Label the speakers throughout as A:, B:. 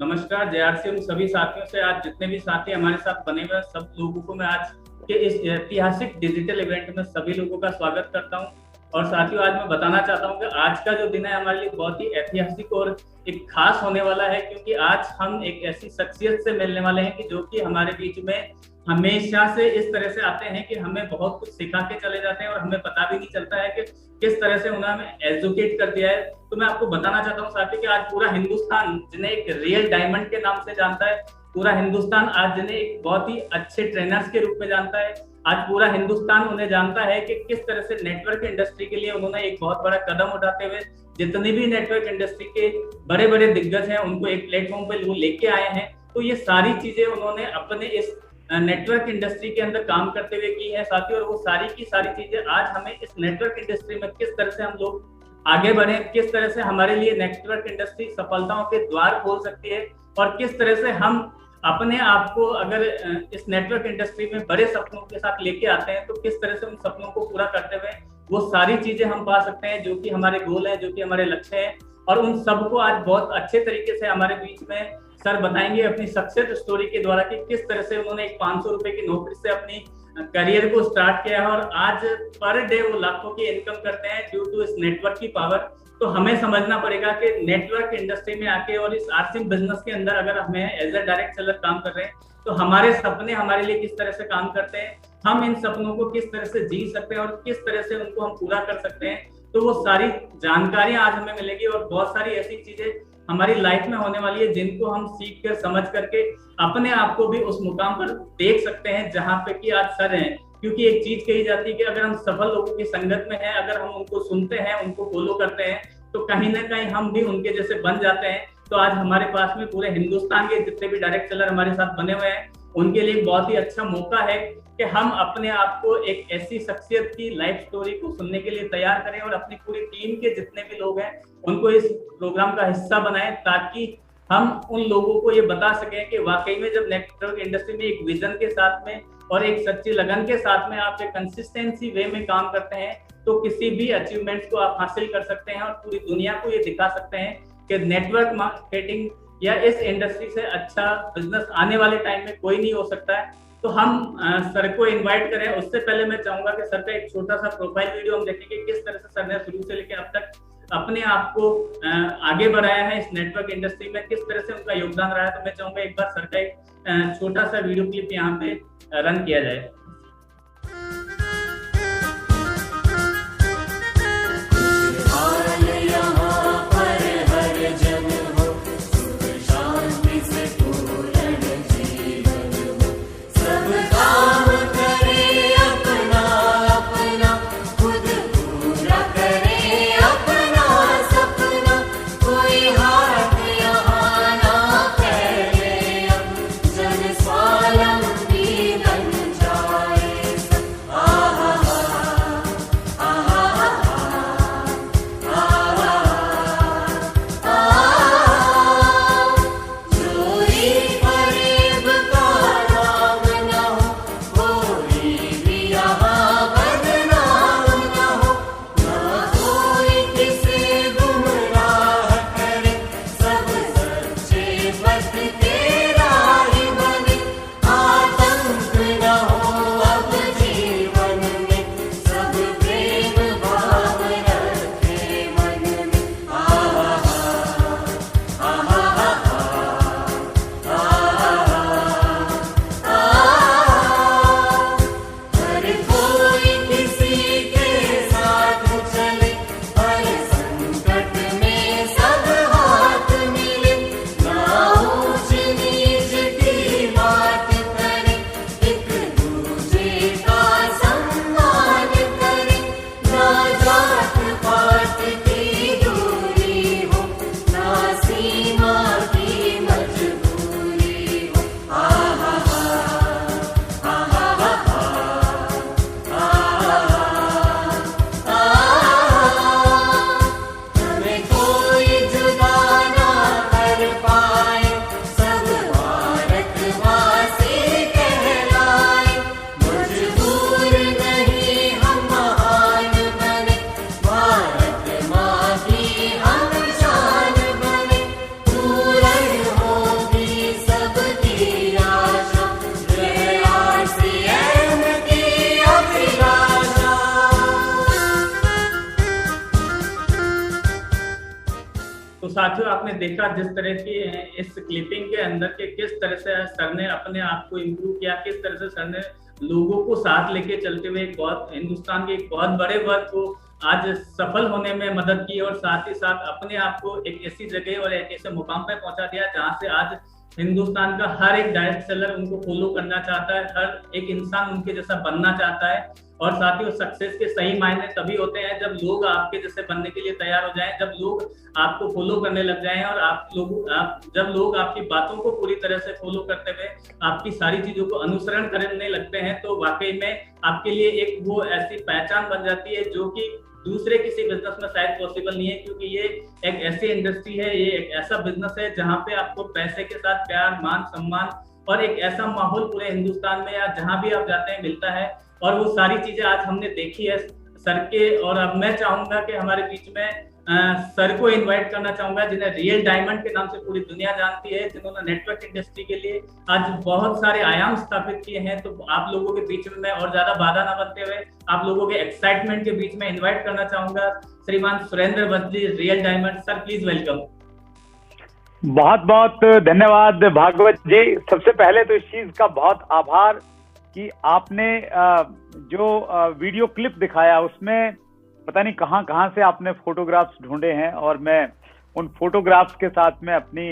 A: नमस्कार जेआरसी उन सभी साथियों से। आज जितने भी साथी हमारे साथ बने हुए हैं, सब लोगों को मैं आज के इस ऐतिहासिक डिजिटल इवेंट में सभी लोगों का स्वागत करता हूं। और साथियों, आज मैं बताना चाहता हूं कि आज का जो दिन है हमारे लिए बहुत ही ऐतिहासिक और एक खास होने वाला है, क्योंकि आज हम एक ऐसी शख्सियत से मिलने वाले हैं कि जो कि हमारे बीच में हमेशा से इस तरह से आते हैं कि हमें बहुत कुछ सिखा के चले जाते हैं और हमें पता भी नहीं चलता है कि किस तरह से उन्होंने हमें एजुकेट कर दिया है। तो मैं आपको बताना चाहता हूँ साथियों कि आज पूरा हिंदुस्तान जिन्हें एक रियल डायमंड के नाम से जानता है, पूरा हिंदुस्तान आज जिन्हें एक बहुत ही अच्छे ट्रेनर्स के रूप में जानता है, आज पूरा हिंदुस्तान उन्हें जानता है कि किस तरह से नेटवर्क इंडस्ट्री के लिए उन्होंने एक बहुत बड़ा कदम उठाते हुए जितनी भी नेटवर्क इंडस्ट्री के बड़े बड़े दिग्गज हैं उनको एक प्लेटफॉर्म पे लेके आए हैं। तो ये सारी चीजें उन्होंने अपने इस नेटवर्क इंडस्ट्री के अंदर काम करते हुए की है साथियों। और वो सारी की सारी चीजें आज हमें इस नेटवर्क इंडस्ट्री में किस तरह से हम लोग आगे बढ़े, किस तरह से हमारे लिए नेटवर्क इंडस्ट्री सफलताओं के द्वार खोल सकती है, और किस तरह से हम अपने आप को अगर इस नेटवर्क इंडस्ट्री में बड़े सपनों के साथ लेके आते हैं तो किस तरह से उन सपनों को पूरा करते हुए वो सारी चीजें हम पा सकते हैं जो कि हमारे गोल है, जो कि हमारे लक्ष्य हैं। और उन सबको आज बहुत अच्छे तरीके से हमारे बीच में सर बताएंगे अपनी सक्सेस स्टोरी के द्वारा कि किस तरह से उन्होंने एक 500 रुपए की नौकरी से अपनी करियर को स्टार्ट किया है और आज पर डे वो लाखों की इनकम करते हैं ड्यू टू इस नेटवर्क की पावर। तो हमें समझना पड़ेगा कि नेटवर्क इंडस्ट्री में आके और इस आरसिम बिजनेस के अंदर अगर हमें एज अ डायरेक्ट सेलर काम कर रहे हैं तो हमारे सपने हमारे लिए किस तरह से काम करते हैं, हम इन सपनों को किस तरह से जी सकते हैं और किस तरह से उनको हम पूरा कर सकते हैं। तो वो सारी जानकारियां आज हमें मिलेगी और बहुत सारी ऐसी चीजें हमारी लाइफ में होने वाली है जिनको हम सीख कर समझ करके अपने आप को भी उस मुकाम पर देख सकते हैं जहां पे कि आज सर हैं। क्योंकि एक चीज कही जाती है कि अगर हम सफल लोगों की संगत में हैं, अगर हम उनको सुनते हैं, उनको फॉलो करते हैं, तो कहीं ना कहीं हम भी उनके जैसे बन जाते हैं। तो आज हमारे पास में पूरे हिंदुस्तान के जितने भी डायरेक्ट सेलर हमारे साथ बने हुए हैं उनके लिए बहुत ही अच्छा मौका है कि हम अपने आप को एक ऐसी शख्सियत की लाइफ स्टोरी को सुनने के लिए तैयार करें और अपनी पूरी टीम के जितने भी लोग हैं उनको इस प्रोग्राम का हिस्सा बनाएं, ताकि हम उन लोगों को ये बता सकें कि वाकई में जब नेटवर्क इंडस्ट्री में एक विजन के साथ में और एक सच्ची लगन के साथ में आप एक कंसिस्टेंसी वे में काम करते हैं तो किसी भी अचीवमेंट्स को आप हासिल कर सकते हैं और पूरी दुनिया को ये दिखा सकते हैं कि नेटवर्क मार्केटिंग या इस इंडस्ट्री से अच्छा बिजनेस आने वाले टाइम में कोई नहीं हो सकता है। तो हम सर को इनवाइट करें। उससे पहले मैं चाहूंगा कि सर का एक छोटा सा प्रोफाइल वीडियो हम देखेंगे किस तरह से सर ने शुरू से लेकर अब तक अपने आप को आगे बढ़ाया है इस नेटवर्क इंडस्ट्री में, किस तरह से उनका योगदान रहा है। तो मैं चाहूंगा एक बार सर का एक छोटा सा वीडियो क्लिप यहाँ पे रन किया जाए। साथियों आपने देखा जिस तरह की इस क्लिपिंग के अंदर के किस तरह से सर ने अपने आप को इम्प्रूव किया, किस तरह से सर ने लोगों को साथ लेके चलते हुए एक बहुत हिंदुस्तान के एक बहुत बड़े वर्ग को आज सफल होने में मदद की और साथ ही साथ अपने आप को एक ऐसी जगह और एक ऐसे मुकाम पर पहुंचा दिया जहां से आज हिंदुस्तान का हर एक डायरेक्ट सेलर उनको फॉलो करना चाहता है, हर एक इंसान उनके जैसा बनना चाहता है। और साथ ही सक्सेस के सही मायने तभी होते हैं जब लोग आपके जैसे बनने के लिए तैयार हो जाएं, जब लोग आपको फॉलो करने लग जाएं और जब लोग आपकी बातों को पूरी तरह से फॉलो करते हुए आपकी सारी चीजों को अनुसरण करने लगते हैं, तो वाकई में आपके लिए एक वो ऐसी पहचान बन जाती है जो कि दूसरे किसी बिजनेस में शायद पॉसिबल नहीं है, क्योंकि ये एक ऐसी इंडस्ट्री है, ये एक ऐसा बिजनेस है जहाँ पे आपको पैसे के साथ प्यार, मान सम्मान और एक ऐसा माहौल पूरे हिंदुस्तान में या जहाँ भी आप जाते हैं मिलता है। और वो सारी चीजें आज हमने देखी है सर के। और अब मैं चाहूंगा कि हमारे बीच में सर को इनवाइट करना चाहूंगा, जिन्हें रियल डायमंड के नाम से पूरी दुनिया जानती है, जिन्होंने नेटवर्क इंडस्ट्री के लिए आज बहुत सारे आयाम स्थापित किए हैं। तो आप लोगों के बीच में मैं और ज्यादा बाधा ना बनते हुए आप लोगों के एक्साइटमेंट के बीच में इन्वाइट करना चाहूंगा श्रीमान Surendra Vats ji, real diamond. Sir please welcome.
B: बहुत बहुत धन्यवाद भागवत जी। सबसे पहले तो इस चीज का बहुत आभार कि आपने जो वीडियो क्लिप दिखाया उसमें पता नहीं कहां कहां से आपने फोटोग्राफ्स ढूंढे हैं, और मैं उन फोटोग्राफ्स के साथ में अपनी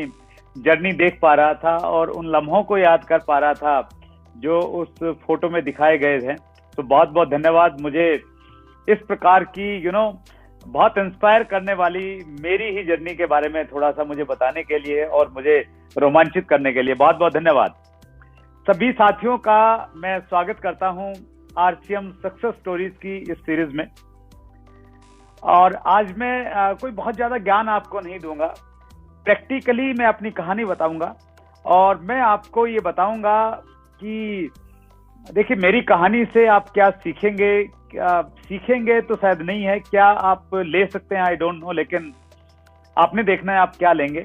B: जर्नी देख पा रहा था और उन लम्हों को याद कर पा रहा था जो उस फोटो में दिखाए गए थे। तो बहुत बहुत धन्यवाद मुझे इस प्रकार की बहुत इंस्पायर करने वाली मेरी ही जर्नी के बारे में थोड़ा सा मुझे बताने के लिए और मुझे रोमांचित करने के लिए बहुत बहुत धन्यवाद। सभी साथियों का मैं स्वागत करता हूं आरसीएम सक्सेस स्टोरीज की इस सीरीज में। और आज मैं कोई बहुत ज्यादा ज्ञान आपको नहीं दूंगा, प्रैक्टिकली मैं अपनी कहानी बताऊंगा और मैं आपको ये बताऊंगा कि देखिए मेरी कहानी से आप क्या सीखेंगे, सीखेंगे तो शायद नहीं है, क्या आप ले सकते हैं आई डोंट नो, लेकिन आपने देखना है आप क्या लेंगे,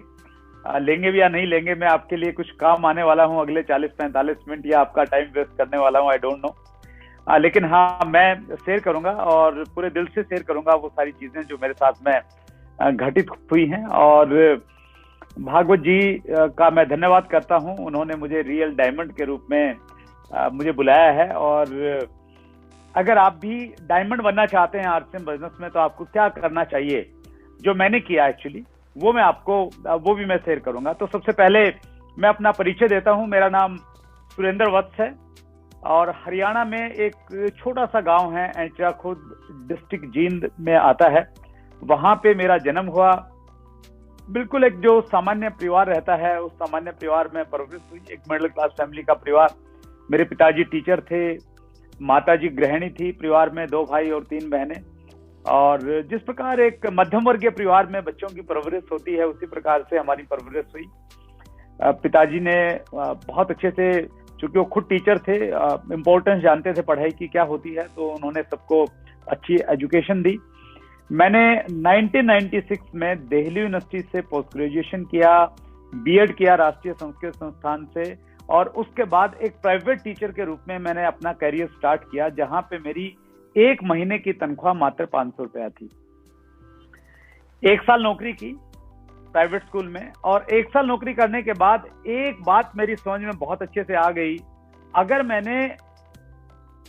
B: लेंगे भी या नहीं लेंगे। मैं आपके लिए कुछ काम आने वाला हूं अगले 40-45 मिनट, या आपका टाइम वेस्ट करने वाला हूं आई डोंट नो, लेकिन हाँ मैं शेयर करूंगा और पूरे दिल से शेयर करूंगा वो सारी चीजें जो मेरे साथ में घटित हुई हैं। और भागवत जी का मैं धन्यवाद करता हूं, उन्होंने मुझे रियल डायमंड के रूप में मुझे बुलाया है। और अगर आप भी डायमंड बनना चाहते हैं आरसीएम बिजनेस में तो आपको क्या करना चाहिए, जो मैंने किया एक्चुअली वो मैं आपको वो भी मैं शेयर करूंगा। तो सबसे पहले मैं अपना परिचय देता हूं। मेरा नाम सुरेंद्र वत्स है और हरियाणा में एक छोटा सा गांव है, ऐंचा खुर्द, डिस्ट्रिक्ट जींद में आता है। वहां पे मेरा जन्म हुआ। बिल्कुल एक जो सामान्य परिवार रहता है उस सामान्य परिवार में परवरिश हुई, एक मिडिल क्लास फैमिली का परिवार। मेरे पिताजी टीचर थे, माताजी गृहिणी थी, परिवार में 2 भाई और 3 बहनें। और जिस प्रकार एक मध्यम वर्गीय परिवार में बच्चों की परवरिश होती है उसी प्रकार से हमारी परवरिश हुई। पिताजी ने बहुत अच्छे से, चूंकि वो खुद टीचर थे, इम्पोर्टेंस जानते थे पढ़ाई की क्या होती है, तो उन्होंने सबको अच्छी एजुकेशन दी। मैंने 1996 में दिल्ली यूनिवर्सिटी से पोस्ट ग्रेजुएशन किया, बीएड किया राष्ट्रीय संस्कृत संस्थान से, और उसके बाद एक प्राइवेट टीचर के रूप में मैंने अपना करियर स्टार्ट किया, जहां पे मेरी 1 महीने की तनख्वाह मात्र 500 रुपया थी। 1 साल नौकरी की प्राइवेट स्कूल में, और 1 साल नौकरी करने के बाद एक बात मेरी समझ में बहुत अच्छे से आ गई, अगर मैंने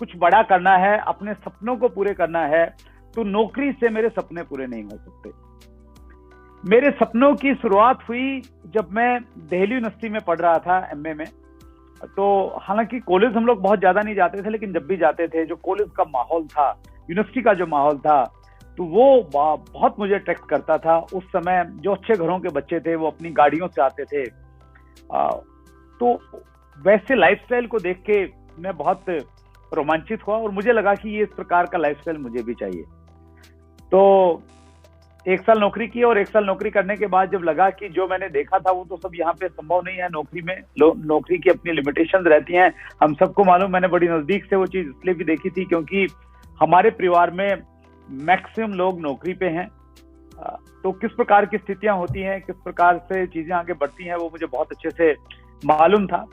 B: कुछ बड़ा करना है, अपने सपनों को पूरे करना है, तो नौकरी से मेरे सपने पूरे नहीं हो सकते। मेरे सपनों की शुरुआत हुई जब मैं दिल्ली यूनिवर्सिटी में पढ़ रहा था एमए में। तो हालांकि कॉलेज हम लोग बहुत ज्यादा नहीं जाते थे, लेकिन जब भी जाते थे जो कॉलेज का माहौल था, यूनिवर्सिटी का जो माहौल था, तो वो बहुत मुझे अट्रैक्ट करता था। उस समय जो अच्छे घरों के बच्चे थे वो अपनी गाड़ियों से आते थे, तो वैसे लाइफस्टाइल को देख के मैं बहुत रोमांचित हुआ और मुझे लगा कि ये इस प्रकार का लाइफस्टाइल मुझे भी चाहिए। तो 1 साल नौकरी की, और 1 साल नौकरी करने के बाद जब लगा कि जो मैंने देखा था वो तो सब यहाँ पे संभव नहीं है, नौकरी में नौकरी की अपनी लिमिटेशंस रहती हैं, हम सबको मालूम। मैंने बड़ी नजदीक से वो चीज इसलिए भी देखी थी क्योंकि हमारे परिवार में मैक्सिमम लोग नौकरी पे हैं। तो किस प्रकार की स्थितियां होती हैं, किस प्रकार से चीजें आगे बढ़ती हैं, वो मुझे बहुत अच्छे से मालूम था।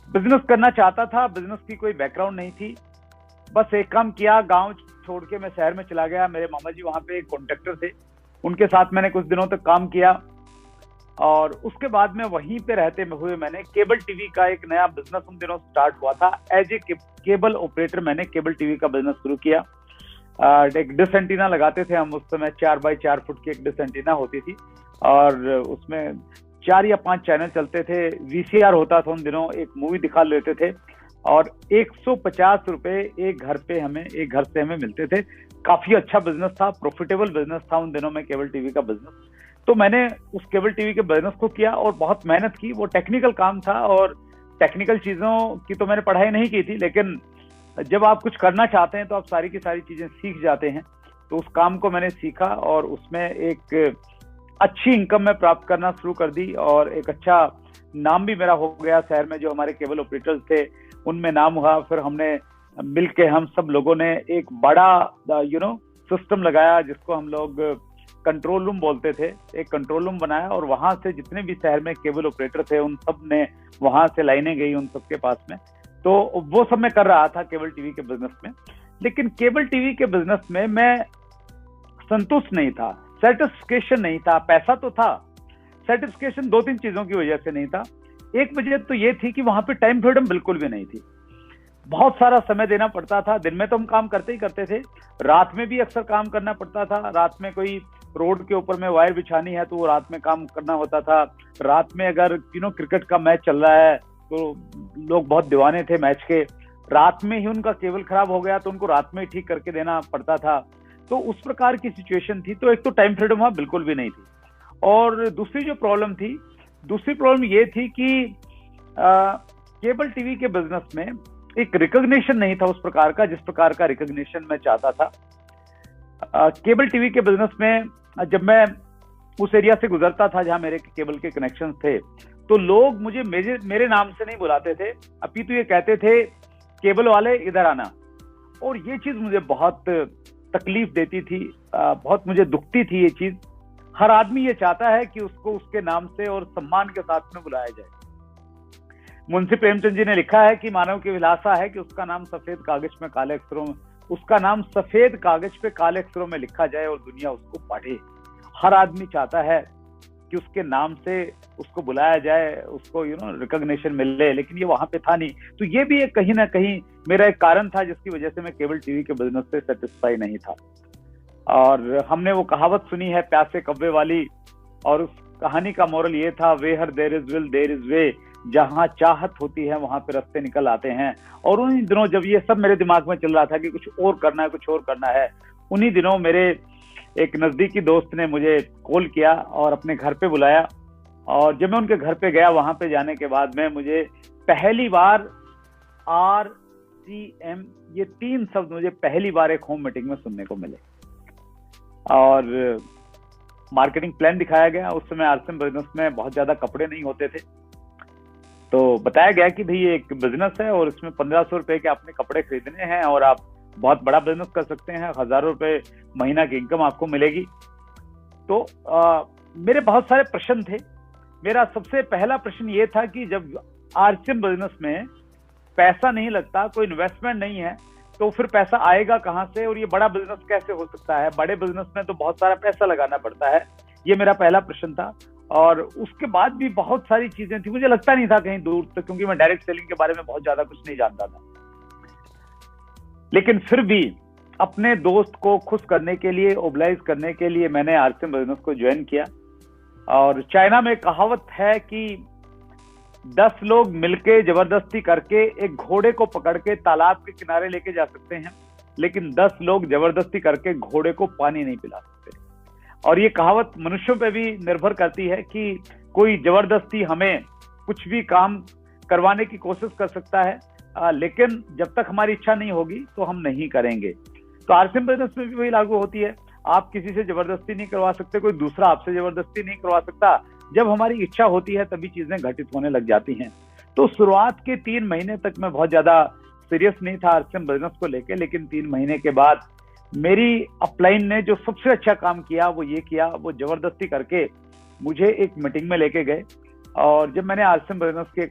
B: बिजनेस करना चाहता था, बिजनेस की कोई बैकग्राउंड नहीं थी, बस एक काम किया, गांव छोड़ के मैं शहर में चला गया। मेरे मामा जी वहां पे एक कॉन्ट्रैक्टर थे, उनके साथ मैंने कुछ दिनों तक काम किया। और उसके बाद में वहीं पे रहते हुए मैंने केबल टीवी का एक नया बिजनेस उन दिनों स्टार्ट हुआ था। एज ए केबल ऑपरेटर मैंने केबल टीवी का बिजनेस शुरू किया। एक डिश एंटीना लगाते थे हम उस समय, 4x4 फुट की एक डिश एंटीना होती थी और उसमें 4 या 5 चैनल चलते थे। वीसीआर होता था उन दिनों, एक मूवी दिखा लेते थे और 150 रुपए एक घर से हमें मिलते थे। काफी अच्छा बिजनेस था, प्रॉफिटेबल बिजनेस था उन दिनों में केबल टीवी का बिजनेस। तो मैंने उस केबल टीवी के बिजनेस को किया और बहुत मेहनत की। वो टेक्निकल काम था और टेक्निकल चीजों की तो मैंने पढ़ाई नहीं की थी, लेकिन जब आप कुछ करना चाहते हैं तो आप सारी की सारी चीजें सीख जाते हैं। तो उस काम को मैंने सीखा और उसमें एक अच्छी इनकम मैं प्राप्त करना शुरू कर दी और एक अच्छा नाम भी मेरा हो गया शहर में। जो हमारे केबल ऑपरेटर्स थे उनमें नाम हुआ। फिर हमने मिलके हम सब लोगों ने एक बड़ा सिस्टम लगाया जिसको हम लोग कंट्रोल रूम बोलते थे। एक कंट्रोल रूम बनाया और वहां से जितने भी शहर में केबल ऑपरेटर थे उन सब ने वहां से लाइनें गई उन सबके पास में। तो वो सब मैं कर रहा था केबल टीवी के बिजनेस में। लेकिन केबल टीवी के बिजनेस में मैं संतुष्ट नहीं था, सेटिस्फिकेशन नहीं था। पैसा तो था, सेटिस्फिकेशन 2-3 चीजों की वजह से नहीं था। एक वजह तो ये थी कि वहां पे टाइम फ्रीडम बिल्कुल भी नहीं थी। बहुत सारा समय देना पड़ता था। दिन में तो हम काम करते ही करते थे, रात में भी अक्सर काम करना पड़ता था। रात में कोई रोड के ऊपर में वायर बिछानी है तो वो रात में काम करना होता था। रात में अगर क्रिकेट का मैच चल रहा है तो लोग बहुत दीवाने थे मैच के, रात में ही उनका केबल खराब हो गया तो उनको रात में ही ठीक करके देना पड़ता था। तो उस प्रकार की सिचुएशन थी। तो एक तो टाइम फ्रीडम वहां बिल्कुल भी नहीं थी। और दूसरी प्रॉब्लम ये थी कि केबल टीवी के बिजनेस में एक रिकॉग्निशन नहीं था उस प्रकार का जिस प्रकार का रिकॉग्निशन मैं चाहता था। केबल टीवी के बिजनेस में जब मैं उस एरिया से गुजरता था जहां मेरे केबल के कनेक्शन थे तो लोग मुझे मेरे नाम से नहीं बुलाते थे, अपितु ये कहते थे केबल वाले इधर आना। और ये चीज मुझे बहुत तकलीफ देती थी, बहुत मुझे दुखती थी ये चीज। हर आदमी ये चाहता है कि उसको उसके नाम से और सम्मान के साथ में बुलाया जाए। मुंशी प्रेमचंद जी ने लिखा है कि मानव की विलासा है कि उसका नाम सफेद कागज पे काले अक्षरों में लिखा जाए और दुनिया उसको पढ़े। हर आदमी चाहता है कि उसके नाम से उसको बुलाया जाए, उसको रिकॉग्निशन मिले, लेकिन ये वहां पे था नहीं। तो ये भी एक कहीं ना कहीं मेरा एक कारण था जिसकी वजह से मैं केबल टीवी के बिजनेस से सेटिस्फाई नहीं था। और हमने वो कहावत सुनी है प्यासे कब्बे वाली, और उस कहानी का मोरल ये था, where there is will there is way. जहां चाहत होती है वहां पे रास्ते निकल आते हैं। और उन्हीं दिनों जब ये सब मेरे दिमाग में चल रहा था कि कुछ और करना है, उन्हीं दिनों मेरे एक नजदीकी दोस्त ने मुझे कॉल किया और अपने घर पे बुलाया। और जब मैं उनके घर पे गया, वहां पे जाने के बाद में मुझे पहली बार RCM ये 3 शब्द मुझे पहली बार एक होम मीटिंग में सुनने को मिले। और मार्केटिंग प्लान दिखाया गया। उस समय RCM बिजनेस में बहुत ज्यादा कपड़े नहीं होते थे, तो बताया गया कि भाई ये एक बिजनेस है और इसमें 1500 रुपए के आपने कपड़े खरीदने हैं और आप बहुत बड़ा बिजनेस कर सकते हैं, 1000 रुपए महीना की इनकम आपको मिलेगी। तो मेरे बहुत सारे प्रश्न थे। मेरा सबसे पहला प्रश्न ये था कि जब RCM बिजनेस में पैसा नहीं लगता, कोई इन्वेस्टमेंट नहीं है, तो फिर पैसा आएगा कहाँ से और ये बड़ा बिजनेस कैसे हो सकता है? बड़े बिजनेस में तो बहुत सारा पैसा लगाना पड़ता है। ये मेरा पहला प्रश्न था। और उसके बाद भी बहुत सारी चीजें थी। मुझे लगता नहीं था कहीं दूर तक, क्योंकि मैं डायरेक्ट सेलिंग के बारे में बहुत ज्यादा कुछ नहीं जानता था। लेकिन फिर भी अपने दोस्त को खुश करने के लिए, ओबलाइज करने के लिए मैंने RCM बिजनेस को ज्वाइन किया। और चाइना में कहावत है कि 10 लोग मिलके जबरदस्ती करके एक घोड़े को पकड़ के तालाब के किनारे लेके जा सकते हैं, लेकिन 10 लोग जबरदस्ती करके घोड़े को पानी नहीं पिला सकते। और ये कहावत मनुष्यों पे भी निर्भर करती है कि कोई जबरदस्ती हमें कुछ भी काम करवाने की कोशिश कर सकता है, लेकिन जब तक हमारी इच्छा नहीं होगी तो हम नहीं करेंगे। तो RCM बिजनेस में भी वही लागू होती है। आप किसी से जबरदस्ती नहीं करवा सकते, कोई दूसरा आपसे जबरदस्ती नहीं करवा सकता। जब हमारी इच्छा होती है तभी चीजें घटित होने लग जाती हैं। तो शुरुआत के 3 महीने तक मैं बहुत ज्यादा सीरियस नहीं था RCM बिजनेस को लेके, लेकिन 3 महीने के बाद मेरी अपलाइन ने जो सबसे अच्छा काम किया वो ये किया, वो जबरदस्ती करके मुझे एक मीटिंग में लेके गए। और जब मैंने RCM बिजनेस की एक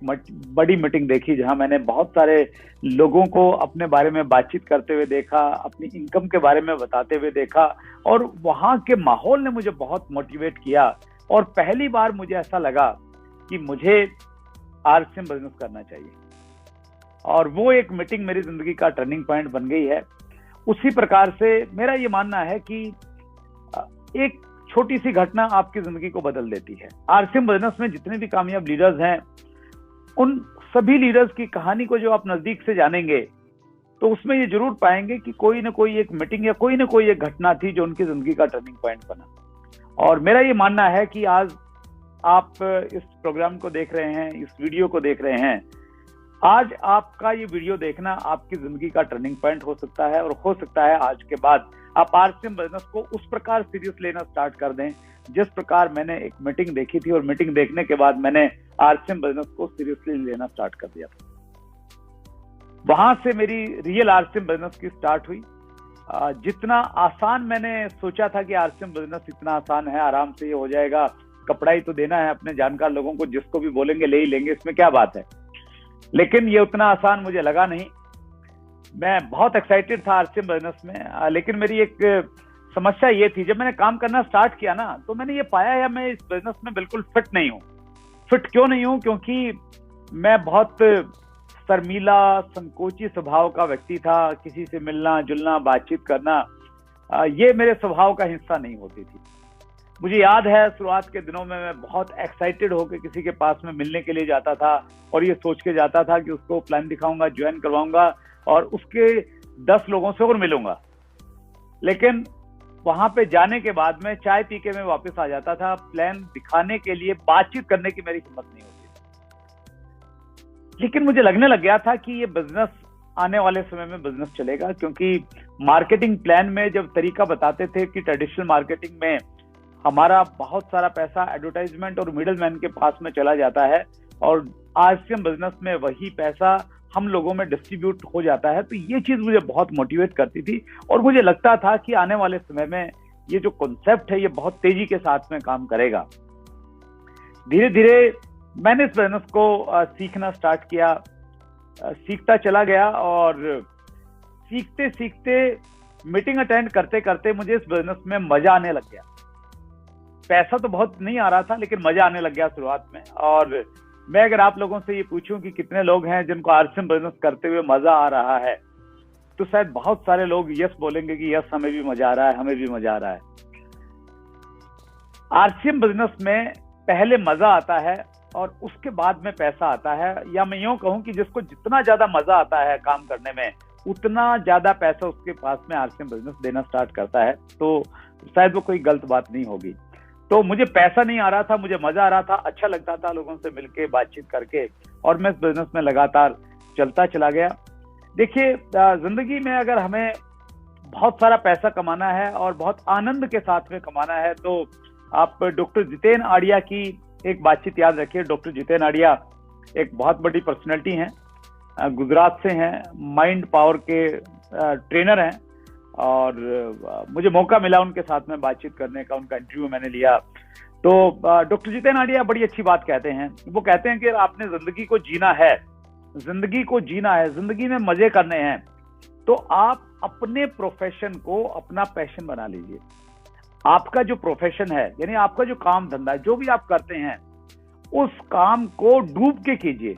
B: बड़ी मीटिंग देखी, जहां मैंने बहुत सारे लोगों को अपने बारे में बातचीत करते हुए देखा, अपनी इनकम के बारे में बताते हुए देखा, और वहां के माहौल ने मुझे बहुत मोटिवेट किया और पहली बार मुझे ऐसा लगा कि मुझे आरसीएम बिजनेस करना चाहिए, और वो एक मीटिंग मेरी जिंदगी का टर्निंग पॉइंट बन गई है। उसी प्रकार से मेरा ये मानना है कि एक छोटी सी घटना आपकी जिंदगी को बदल देती है। आरसीएम बिजनेस में जितने भी कामयाब लीडर्स हैं, उन सभी लीडर्स की कहानी को जो आप नजदीक से जानेंगे तो उसमें ये जरूर पाएंगे कि कोई ना कोई एक मीटिंग या कोई ना कोई एक घटना थी जो उनकी जिंदगी का टर्निंग पॉइंट बना। और मेरा ये मानना है कि आज आप इस प्रोग्राम को देख रहे हैं, इस वीडियो को देख रहे हैं, आज आपका ये वीडियो देखना आपकी जिंदगी का टर्निंग पॉइंट हो सकता है। और हो सकता है आज के बाद आप आरसीएम बिजनेस को उस प्रकार सीरियस लेना स्टार्ट कर दें जिस प्रकार मैंने एक मीटिंग देखी थी, और मीटिंग देखने के बाद मैंने आरसीएम बिजनेस को सीरियसली लेना स्टार्ट कर दिया था। वहां से मेरी रियल आरसीएम बिजनेस की स्टार्ट हुई। जितना आसान मैंने सोचा था कि आरसीएम बिजनेस इतना आसान है, आराम से ये हो जाएगा, कपड़ा ही तो देना है अपने जानकार लोगों को, जिसको भी बोलेंगे ले ही लेंगे, इसमें क्या बात है। लेकिन ये उतना आसान मुझे लगा नहीं। मैं बहुत एक्साइटेड था आरसीएम बिजनेस में, लेकिन मेरी एक समस्या ये थी, जब मैंने काम करना स्टार्ट किया ना, तो मैंने ये पाया है मैं इस बिजनेस में बिल्कुल फिट नहीं हूँ। फिट क्यों नहीं हूँ? क्योंकि मैं बहुत शर्मीला, संकोची स्वभाव का व्यक्ति था। किसी से मिलना जुलना, बातचीत करना, ये मेरे स्वभाव का हिस्सा नहीं होती थी। मुझे याद है शुरुआत के दिनों में मैं बहुत एक्साइटेड होकर किसी के पास में मिलने के लिए जाता था, और ये सोच के जाता था कि उसको प्लान दिखाऊंगा, ज्वाइन करवाऊंगा और उसके 10 लोगों से और मिलूंगा। लेकिन वहां पे जाने के बाद में चाय पी के मैं वापस आ जाता था। प्लान दिखाने के लिए, बातचीत करने की मेरी हिम्मत नहीं होती। लेकिन मुझे लगने लग गया था कि ये बिजनेस आने वाले समय में बिजनेस चलेगा, क्योंकि मार्केटिंग प्लान में जब तरीका बताते थे कि ट्रेडिशनल मार्केटिंग में हमारा बहुत सारा पैसा एडवर्टाइजमेंट और मिडिल मैन के पास में चला जाता है, और आरसीएम बिजनेस में वही पैसा हम लोगों में डिस्ट्रीब्यूट हो जाता है। तो ये चीज मुझे बहुत मोटिवेट करती थी, और मुझे लगता था कि आने वाले समय में ये जो कॉन्सेप्ट है ये बहुत तेजी के साथ में काम करेगा। धीरे धीरे मैंने इस बिजनेस को सीखना स्टार्ट किया, सीखता चला गया, और सीखते सीखते मीटिंग अटेंड करते करते मुझे इस बिजनेस में मजा आने लग गया। पैसा तो बहुत नहीं आ रहा था, लेकिन मजा आने लग गया शुरुआत में। और मैं अगर आप लोगों से ये पूछूं कि कितने लोग हैं जिनको आरसीएम बिजनेस करते हुए मजा आ रहा है, तो शायद बहुत सारे लोग यस बोलेंगे कि यस, हमें भी मजा आ रहा है, हमें भी मजा आ रहा है। आरसीएम बिजनेस में पहले मजा आता है और उसके बाद में पैसा आता है, या मैं यूं कहूं कि जिसको जितना ज्यादा मजा आता है काम करने में, उतना ज्यादा पैसा उसके पास में आरसीएम बिजनेस देना स्टार्ट करता है। तो शायद वो कोई गलत बात नहीं होगी। तो मुझे पैसा नहीं आ रहा था, मुझे मजा आ रहा था, अच्छा लगता था लोगों से मिलके, बातचीत करके, और मैं इस बिजनेस में लगातार चलता चला गया। देखिए, जिंदगी में अगर हमें बहुत सारा पैसा कमाना है और बहुत आनंद के साथ में कमाना है, तो आप डॉक्टर जितेन आडिया की एक बातचीत याद रखिए। डॉक्टर जितेन आडिया एक बहुत बड़ी पर्सनैलिटी हैं, गुजरात से हैं, माइंड पावर के ट्रेनर हैं, और मुझे मौका मिला उनके साथ में बातचीत करने का, उनका इंटरव्यू मैंने लिया। तो डॉक्टर जितेन आडिया बड़ी अच्छी बात कहते हैं। वो कहते हैं कि आपने जिंदगी को जीना है, जिंदगी को जीना है, जिंदगी में मजे करने हैं, तो आप अपने प्रोफेशन को अपना पैशन बना लीजिए। आपका जो प्रोफेशन है, यानी आपका जो काम धंधा, जो भी आप करते हैं, उस काम को डूब के कीजिए,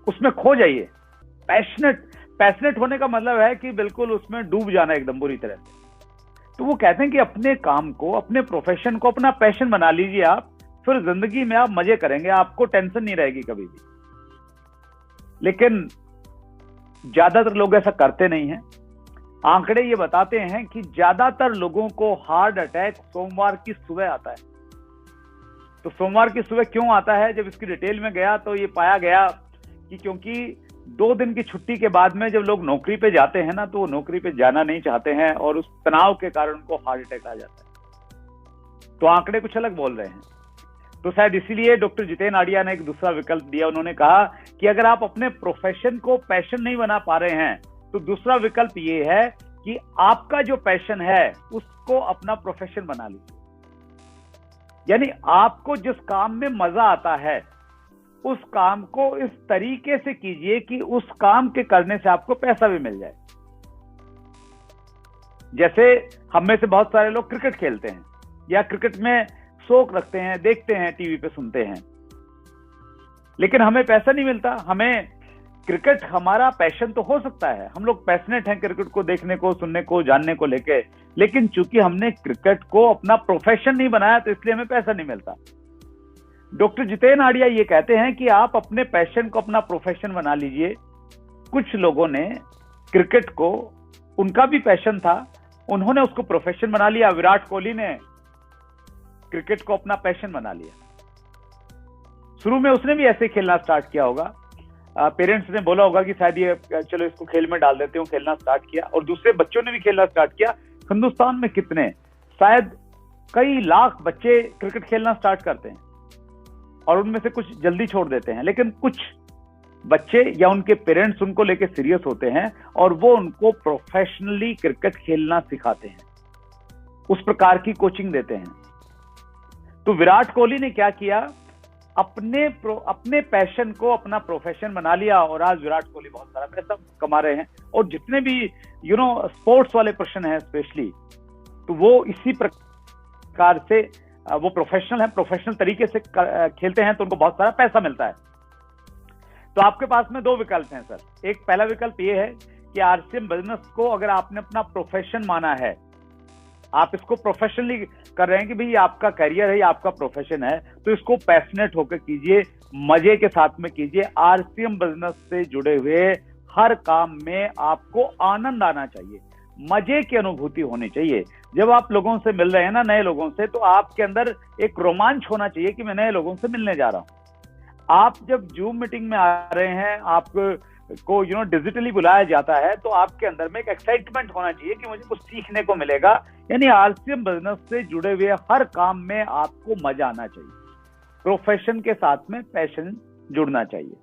B: उसमें खो जाइए। पैशनेट होने का मतलब है कि बिल्कुल उसमें डूब जाना एकदम बुरी तरह से। तो वो कहते हैं कि अपने काम को, अपने प्रोफेशन को अपना पैशन बना लीजिए आप, फिर जिंदगी में आप मजे करेंगे, आपको टेंशन नहीं रहेगी कभी भी। लेकिन ज्यादातर लोग ऐसा करते नहीं हैं। आंकड़े ये बताते हैं कि ज्यादातर लोगों को हार्ट अटैक सोमवार की सुबह आता है। तो सोमवार की सुबह क्यों आता है? जब इसकी डिटेल में गया तो ये पाया गया कि क्योंकि 2 दिन की छुट्टी के बाद में जब लोग नौकरी पे जाते हैं ना, तो वो नौकरी पे जाना नहीं चाहते हैं, और उस तनाव के कारण उनको हार्ट अटैक आ जाता है। तो आंकड़े कुछ अलग बोल रहे हैं। तो शायद इसीलिए डॉक्टर जितेन आडिया ने एक दूसरा विकल्प दिया। उन्होंने कहा कि अगर आप अपने प्रोफेशन को पैशन नहीं बना पा रहे हैं, तो दूसरा विकल्प ये है कि आपका जो पैशन है उसको अपना प्रोफेशन बना लीजिए। यानी आपको जिस काम में मजा आता है, उस काम को इस तरीके से कीजिए कि उस काम के करने से आपको पैसा भी मिल जाए। जैसे हम में से बहुत सारे लोग क्रिकेट खेलते हैं, या क्रिकेट में शौक रखते हैं, देखते हैं, टीवी पे सुनते हैं, लेकिन हमें पैसा नहीं मिलता। हमें क्रिकेट हमारा पैशन तो हो सकता है, हम लोग पैशनेट हैं क्रिकेट को देखने को, सुनने को, जानने को लेके, लेकिन चूंकि हमने क्रिकेट को अपना प्रोफेशन नहीं बनाया तो इसलिए हमें पैसा नहीं मिलता। डॉक्टर जितेन आडिया ये कहते हैं कि आप अपने पैशन को अपना प्रोफेशन बना लीजिए। कुछ लोगों ने क्रिकेट को, उनका भी पैशन था, उन्होंने उसको प्रोफेशन बना लिया। विराट कोहली ने क्रिकेट को अपना पैशन बना लिया। शुरू में उसने भी ऐसे खेलना स्टार्ट किया होगा, पेरेंट्स ने बोला होगा कि शायद ये चलो इसको खेल में डाल देते हो, खेलना स्टार्ट किया, और दूसरे बच्चों ने भी खेलना स्टार्ट किया। हिंदुस्तान में कितने, शायद कई लाख बच्चे क्रिकेट खेलना स्टार्ट करते हैं और उनमें से कुछ जल्दी छोड़ देते हैं, लेकिन कुछ बच्चे या उनके पेरेंट्स उनको लेके सीरियस होते हैं और वो उनको प्रोफेशनली क्रिकेट खेलना सिखाते हैं, उस प्रकार की कोचिंग देते हैं। तो विराट कोहली ने क्या किया, अपने पैशन को अपना प्रोफेशन बना लिया और आज विराट कोहली बहुत सारा पैसा कमा रहे हैं। और जितने भी स्पोर्ट्स वाले पर्सन हैं स्पेशली, तो वो इसी प्रकार से वो प्रोफेशनल है, प्रोफेशनल तरीके से खेलते हैं तो उनको बहुत सारा पैसा मिलता है। तो आपके पास में दो विकल्प हैं सर। एक पहला विकल्प ये है कि आरसीएम बिजनेस को अगर आपने अपना प्रोफेशन माना है, आप इसको प्रोफेशनली कर रहे हैं कि भाई आपका करियर है या आपका प्रोफेशन है, तो इसको पैशनेट होकर कीजिए, मजे के साथ में कीजिए। आरसीएम बिजनेस से जुड़े हुए हर काम में आपको आनंद आना चाहिए, मजे की अनुभूति होनी चाहिए। जब आप लोगों से मिल रहे हैं ना, नए लोगों से, तो आपके अंदर एक रोमांच होना चाहिए कि मैं नए लोगों से मिलने जा रहा हूं। आप जब जूम मीटिंग में आ रहे हैं, आपको डिजिटली बुलाया जाता है, तो आपके अंदर में एक एक्साइटमेंट होना चाहिए कि मुझे कुछ सीखने को मिलेगा। यानी आरसीएम बिजनेस से जुड़े हुए हर काम में आपको मजा आना चाहिए, प्रोफेशन के साथ में पैशन जुड़ना चाहिए।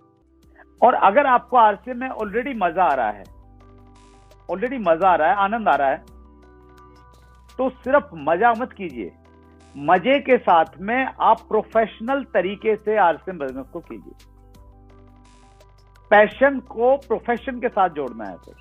B: और अगर आपको आरसीएम में ऑलरेडी मजा आ रहा है, आनंद आ रहा है, तो सिर्फ मजा मत कीजिए, मजे के साथ में आप प्रोफेशनल तरीके से आरसीएम बिजनेस को कीजिए। पैशन को प्रोफेशन के साथ जोड़ना है सर।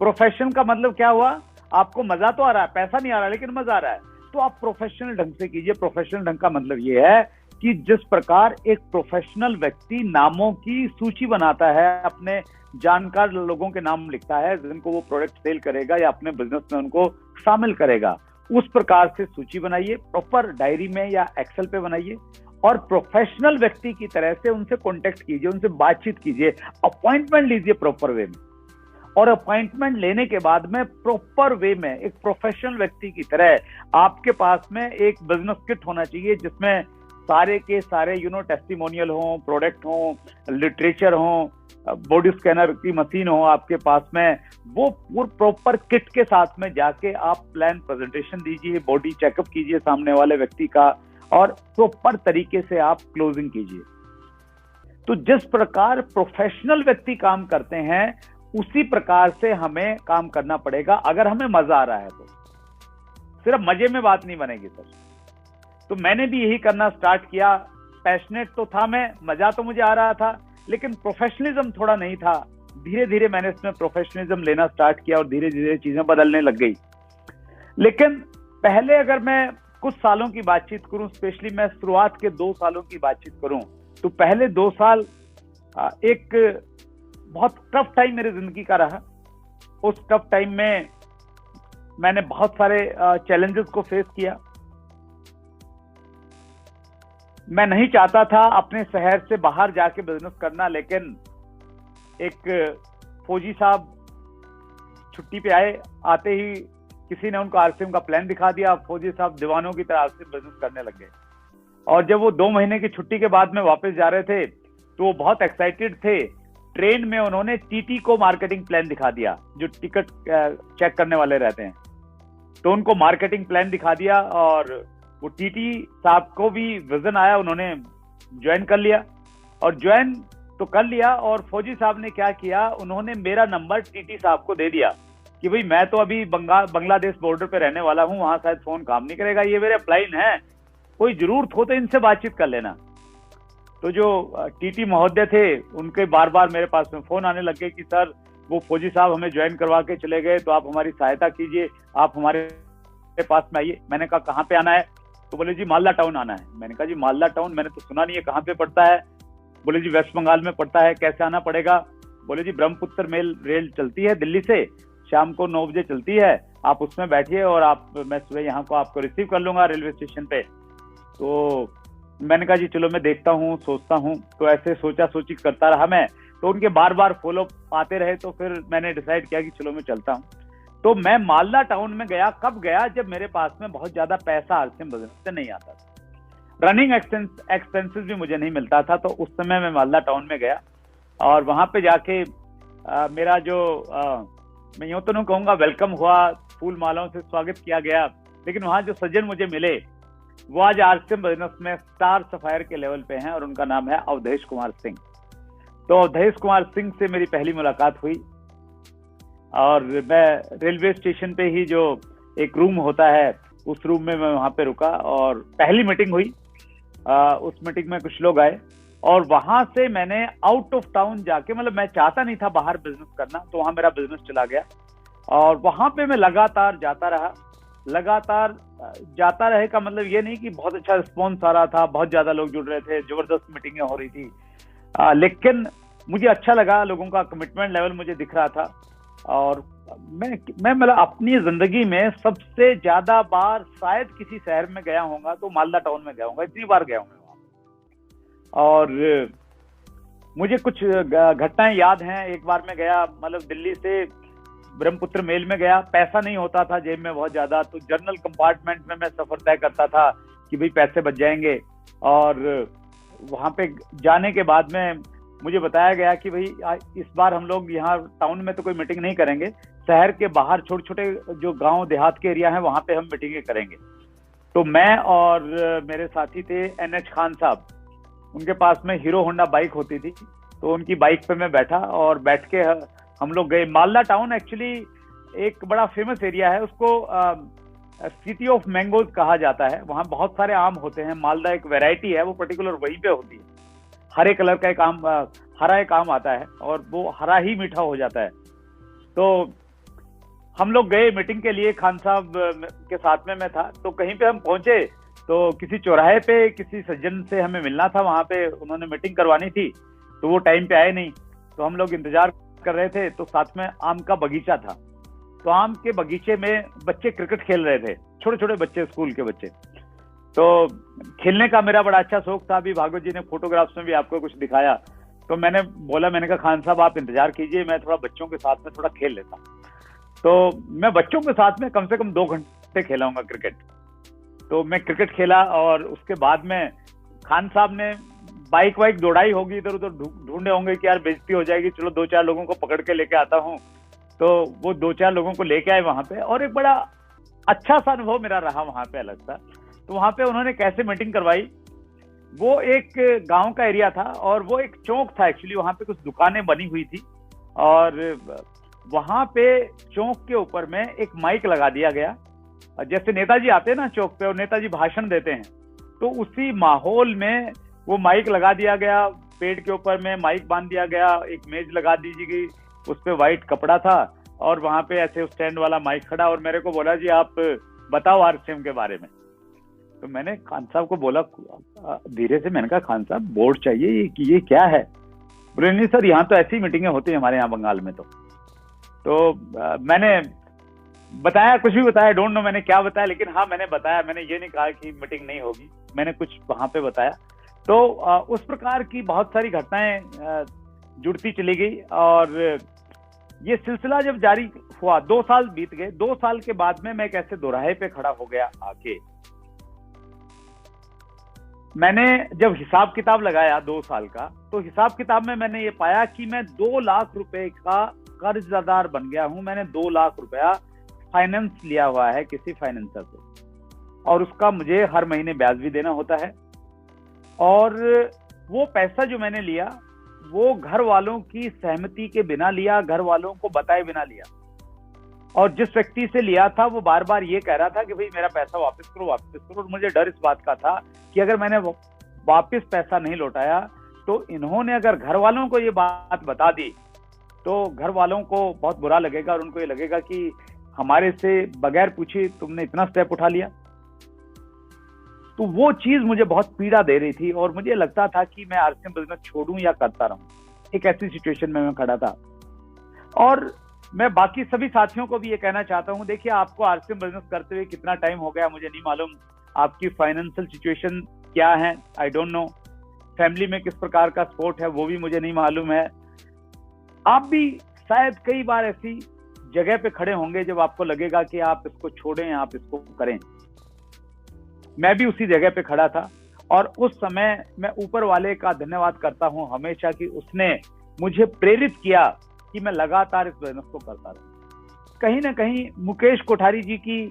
B: प्रोफेशन का मतलब क्या हुआ, आपको मजा तो आ रहा है, पैसा नहीं आ रहा लेकिन मजा आ रहा है, तो आप प्रोफेशनल ढंग से कीजिए। प्रोफेशनल ढंग का मतलब यह है कि जिस प्रकार एक प्रोफेशनल व्यक्ति नामों की सूची बनाता है, अपने जानकार लोगों के नाम लिखता है जिनको वो प्रोडक्ट सेल करेगा या अपने बिजनेस में उनको शामिल करेगा, उस प्रकार से सूची बनाइए, प्रॉपर डायरी में या एक्सेल पे बनाइए, और प्रोफेशनल व्यक्ति की तरह से उनसे कांटेक्ट कीजिए, उनसे बातचीत कीजिए, अपॉइंटमेंट लीजिए प्रॉपर वे में, और अपॉइंटमेंट लेने के बाद में प्रॉपर वे में एक प्रोफेशनल व्यक्ति की तरह आपके पास में एक बिजनेस किट होना चाहिए जिसमें सारे के सारे टेस्टिमोनियल हो, प्रोडक्ट हो, लिटरेचर हो, बॉडी स्कैनर की मशीन हो आपके पास में। वो प्रॉपर किट के साथ में जाके आप प्लान प्रेजेंटेशन दीजिए, बॉडी चेकअप कीजिए सामने वाले व्यक्ति का, और प्रॉपर तरीके से आप क्लोजिंग कीजिए। तो जिस प्रकार प्रोफेशनल व्यक्ति काम करते हैं उसी प्रकार से हमें काम करना पड़ेगा। अगर हमें मजा आ रहा है तो सिर्फ मजे में बात नहीं बनेगी सर। तो मैंने भी यही करना स्टार्ट किया। पैशनेट तो था मैं, मजा तो मुझे आ रहा था, लेकिन प्रोफेशनलिज्म थोड़ा नहीं था। धीरे धीरे मैंने इसमें प्रोफेशनलिज्म लेना स्टार्ट किया और धीरे धीरे चीजें बदलने लग गई। लेकिन पहले अगर मैं कुछ सालों की बातचीत करूं, स्पेशली मैं शुरुआत के 2 सालों की बातचीत करूं, तो पहले 2 साल एक बहुत टफ टाइम मेरी जिंदगी का रहा। उस टफ टाइम में मैंने बहुत सारे चैलेंजेस को फेस किया। मैं नहीं चाहता था अपने शहर से बाहर जाके बिजनेस करना, लेकिन एक फौजी साहब छुट्टी पे आए, आते ही किसी ने उनको आरसीएम का प्लान दिखा दिया। फौजी साहब दीवानों की तरह आरसीएम बिजनेस करने लगे। और जब वो 2 महीने की छुट्टी के बाद में वापस जा रहे थे तो वो बहुत एक्साइटेड थे। ट्रेन में उन्होंने टीटी को मार्केटिंग प्लान दिखा दिया, जो टिकट चेक करने वाले रहते हैं, तो उनको मार्केटिंग प्लान दिखा दिया। और वो टीटी साहब को भी विजन आया, उन्होंने ज्वाइन कर लिया। और ज्वाइन तो कर लिया, और फौजी साहब ने क्या किया, उन्होंने मेरा नंबर टीटी साहब को दे दिया कि भाई मैं तो अभी बांग्लादेश बॉर्डर पे रहने वाला हूँ, वहां शायद फोन काम नहीं करेगा, ये मेरे अपलाइन है, कोई जरूरत हो तो इनसे बातचीत कर लेना। तो जो टीटी महोदय थे उनके बार बार मेरे पास में फोन आने लगे कि सर वो फौजी साहब हमें ज्वाइन करवा के चले गए, तो आप हमारी सहायता कीजिए, आप हमारे पास में आइए। मैंने कहा कहाँ पे आना है? तो बोले जी मालदा टाउन आना है। मैंने कहा जी मालदा टाउन मैंने तो सुना नहीं है, कहाँ पे पड़ता है? बोले जी वेस्ट बंगाल में पड़ता है, कैसे आना पड़ेगा? बोले जी ब्रह्मपुत्र मेल रेल चलती है दिल्ली से, शाम को 9 बजे चलती है, आप उसमें बैठिए और मैं सुबह यहाँ को आपको रिसीव कर लूंगा रेलवे स्टेशन पे। तो मैंने कहा जी चलो मैं देखता हूँ, सोचता हूँ। तो ऐसे सोचा सोची करता रहा मैं, तो उनके बार बार फॉलो आते रहे, तो फिर मैंने डिसाइड किया कि चलो मैं चलता हूँ। तो मैं मालदा टाउन में गया, कब गया? जब मेरे पास में बहुत ज्यादा पैसा आरसीएम बिजनेस से नहीं आता था, रनिंग एक्सपेंसेस भी मुझे नहीं मिलता था। तो उस समय मैं मालदा टाउन में गया और वहां पे जाके मेरा जो मैं यूं तो नहीं कहूंगा वेलकम हुआ, फूल मालाओं से स्वागत किया गया, लेकिन वहां जो सज्जन मुझे मिले वो आज आरसीएम बिजनेस में स्टार सफायर के लेवल पे हैं और उनका नाम है अवधेश कुमार सिंह। तो अवधेश कुमार सिंह से मेरी पहली मुलाकात हुई और मैं रेलवे स्टेशन पे ही जो एक रूम होता है उस रूम में मैं वहां पे रुका और पहली मीटिंग हुई। उस मीटिंग में कुछ लोग आए और वहां से मैंने आउट ऑफ टाउन जाके, मतलब मैं चाहता नहीं था बाहर बिजनेस करना, तो वहां मेरा बिजनेस चला गया और वहां पे मैं लगातार जाता रहा। लगातार जाता रहे का मतलब ये नहीं कि बहुत अच्छा रिस्पॉन्स आ रहा था, बहुत ज्यादा लोग जुड़ रहे थे, जबरदस्त मीटिंगें हो रही थी, लेकिन मुझे अच्छा लगा, लोगों का कमिटमेंट लेवल मुझे दिख रहा था। और मैं मतलब अपनी जिंदगी में सबसे ज्यादा बार शायद किसी शहर में गया होगा तो मालदा टाउन में गया होगा, इतनी बार गया हूँ वहां। और मुझे कुछ घटनाएं याद हैं। एक बार मैं गया, मतलब दिल्ली से ब्रह्मपुत्र मेल में गया, पैसा नहीं होता था जेब में बहुत ज्यादा, तो जनरल कंपार्टमेंट में मैं सफर तय करता था कि भाई पैसे बच जाएंगे। और वहां पे जाने के बाद में मुझे बताया गया कि भाई इस बार हम लोग यहाँ टाउन में तो कोई मीटिंग नहीं करेंगे, शहर के बाहर छोटे छोटे जो गांव देहात के एरिया हैं वहां पे हम मीटिंगें करेंगे। तो मैं और मेरे साथी थे NH खान साहब, उनके पास में हीरो होंडा बाइक होती थी, तो उनकी बाइक पे मैं बैठा और बैठ के हम लोग गए। मालदा टाउन एक्चुअली एक बड़ा फेमस एरिया है, उसको सिटी ऑफ मैंगोज कहा जाता है। वहाँ बहुत सारे आम होते हैं, मालदा एक वैरायटी है, वो पर्टिकुलर वहीं पे होती है। हरे कलर का एक आम, हरा एक आम आता है और वो हरा ही मीठा हो जाता है। तो हम लोग गए मीटिंग के लिए, खान साहब के साथ में मैं था। तो कहीं पे हम पहुंचे तो किसी चौराहे पे किसी सज्जन से हमें मिलना था, वहां पे उन्होंने मीटिंग करवानी थी, तो वो टाइम पे आए नहीं। तो हम लोग इंतजार कर रहे थे, तो साथ में आम का बगीचा था, तो आम के बगीचे में बच्चे क्रिकेट खेल रहे थे, छोटे छोटे बच्चे, स्कूल के बच्चे। तो खेलने का मेरा बड़ा अच्छा शौक था। अभी भागवत जी ने फोटोग्राफ्स में भी आपको कुछ दिखाया, तो मैंने कहा खान साहब आप इंतजार कीजिए, मैं थोड़ा बच्चों के साथ में थोड़ा खेल लेता। तो मैं बच्चों के साथ में कम से कम 2 घंटे खेलाऊंगा क्रिकेट। तो मैं क्रिकेट खेला और उसके बाद में खान साहब ने बाइक वाइक दौड़ाई होगी, इधर उधर ढूंढे होंगे कि यार बेइज्जती हो जाएगी, चलो 2-4 लोगों को पकड़ के लेके आता हूँ। तो वो 2-4 लोगों को लेके आए वहां पे, और एक बड़ा अच्छा सा अनुभव मेरा रहा वहां पे, अलग सा। तो वहां पे उन्होंने कैसे मीटिंग करवाई, वो एक गांव का एरिया था और वो एक चौक था एक्चुअली, वहां पे कुछ दुकानें बनी हुई थी और वहां पे चौक के ऊपर में एक माइक लगा दिया गया। जैसे नेताजी आते हैं ना चौक पे और नेताजी भाषण देते हैं, तो उसी माहौल में वो माइक लगा दिया गया, पेड़ के ऊपर में माइक बांध दिया गया, एक मेज लगा दी गई, उस पे व्हाइट कपड़ा था और वहां पे ऐसे स्टैंड वाला माइक खड़ा, और मेरे को बोला जी आप बताओ आरसीएम के बारे में। तो मैंने खान साहब को बोला धीरे से, मैंने कहा खान साहब बोर्ड चाहिए, ये क्या है? बोले नहीं सर, यहाँ तो ऐसी मीटिंगें होती है हमारे यहाँ बंगाल में। तो मैंने बताया, कुछ भी बताया, डोंट नो मैंने क्या बताया, लेकिन हाँ मैंने बताया, मैंने ये नहीं कहा कि मीटिंग नहीं होगी, मैंने कुछ वहां पे बताया। तो उस प्रकार की बहुत सारी घटनाएं जुड़ती चली गई और ये सिलसिला जब जारी हुआ, 2 साल बीत गए। 2 साल के बाद में मैं कैसे दोराहे पे खड़ा हो गया आके, मैंने जब हिसाब किताब लगाया 2 साल का, तो हिसाब किताब में मैंने ये पाया कि मैं 2 लाख रुपए का कर्जदार बन गया हूं। मैंने 2 लाख रुपया फाइनेंस लिया हुआ है किसी फाइनेंसर से, और उसका मुझे हर महीने ब्याज भी देना होता है। और वो पैसा जो मैंने लिया वो घर वालों की सहमति के बिना लिया, घर वालों को बताए बिना लिया। और जिस व्यक्ति से लिया था वो बार बार ये कह रहा था कि भाई मेरा पैसा वापस करो, वापस करो। और मुझे डर इस बात का था कि अगर मैंने वापस पैसा नहीं लौटाया तो इन्होंने अगर घर वालों को ये बात बता दी तो घर वालों को बहुत बुरा लगेगा और उनको ये लगेगा कि हमारे से बगैर पूछे तुमने इतना स्टेप उठा लिया। तो वो चीज मुझे बहुत पीड़ा दे रही थी और मुझे लगता था कि मैं आरसीएम बिजनेस छोड़ूं या करता रहूं। एक ऐसी सिचुएशन में मैं खड़ा था। और मैं बाकी सभी साथियों को भी ये कहना चाहता हूं, देखिए आपको आरसीएम बिजनेस करते हुए कितना टाइम हो गया मुझे नहीं मालूम, आपकी फाइनेंशियल सिचुएशन क्या है आई डोंट नो, फैमिली में किस प्रकार का सपोर्ट है वो भी मुझे नहीं मालूम है। आप भी शायद कई बार ऐसी जगह पे खड़े होंगे जब आपको लगेगा कि आप इसको छोड़ें, आप इसको करें। मैं भी उसी जगह पे खड़ा था और उस समय मैं ऊपर वाले का धन्यवाद करता हूं हमेशा कि उसने मुझे प्रेरित किया कि मैं लगातार इस बिजनेस को करता रहूं। कहीं ना कहीं मुकेश कोठारी जी की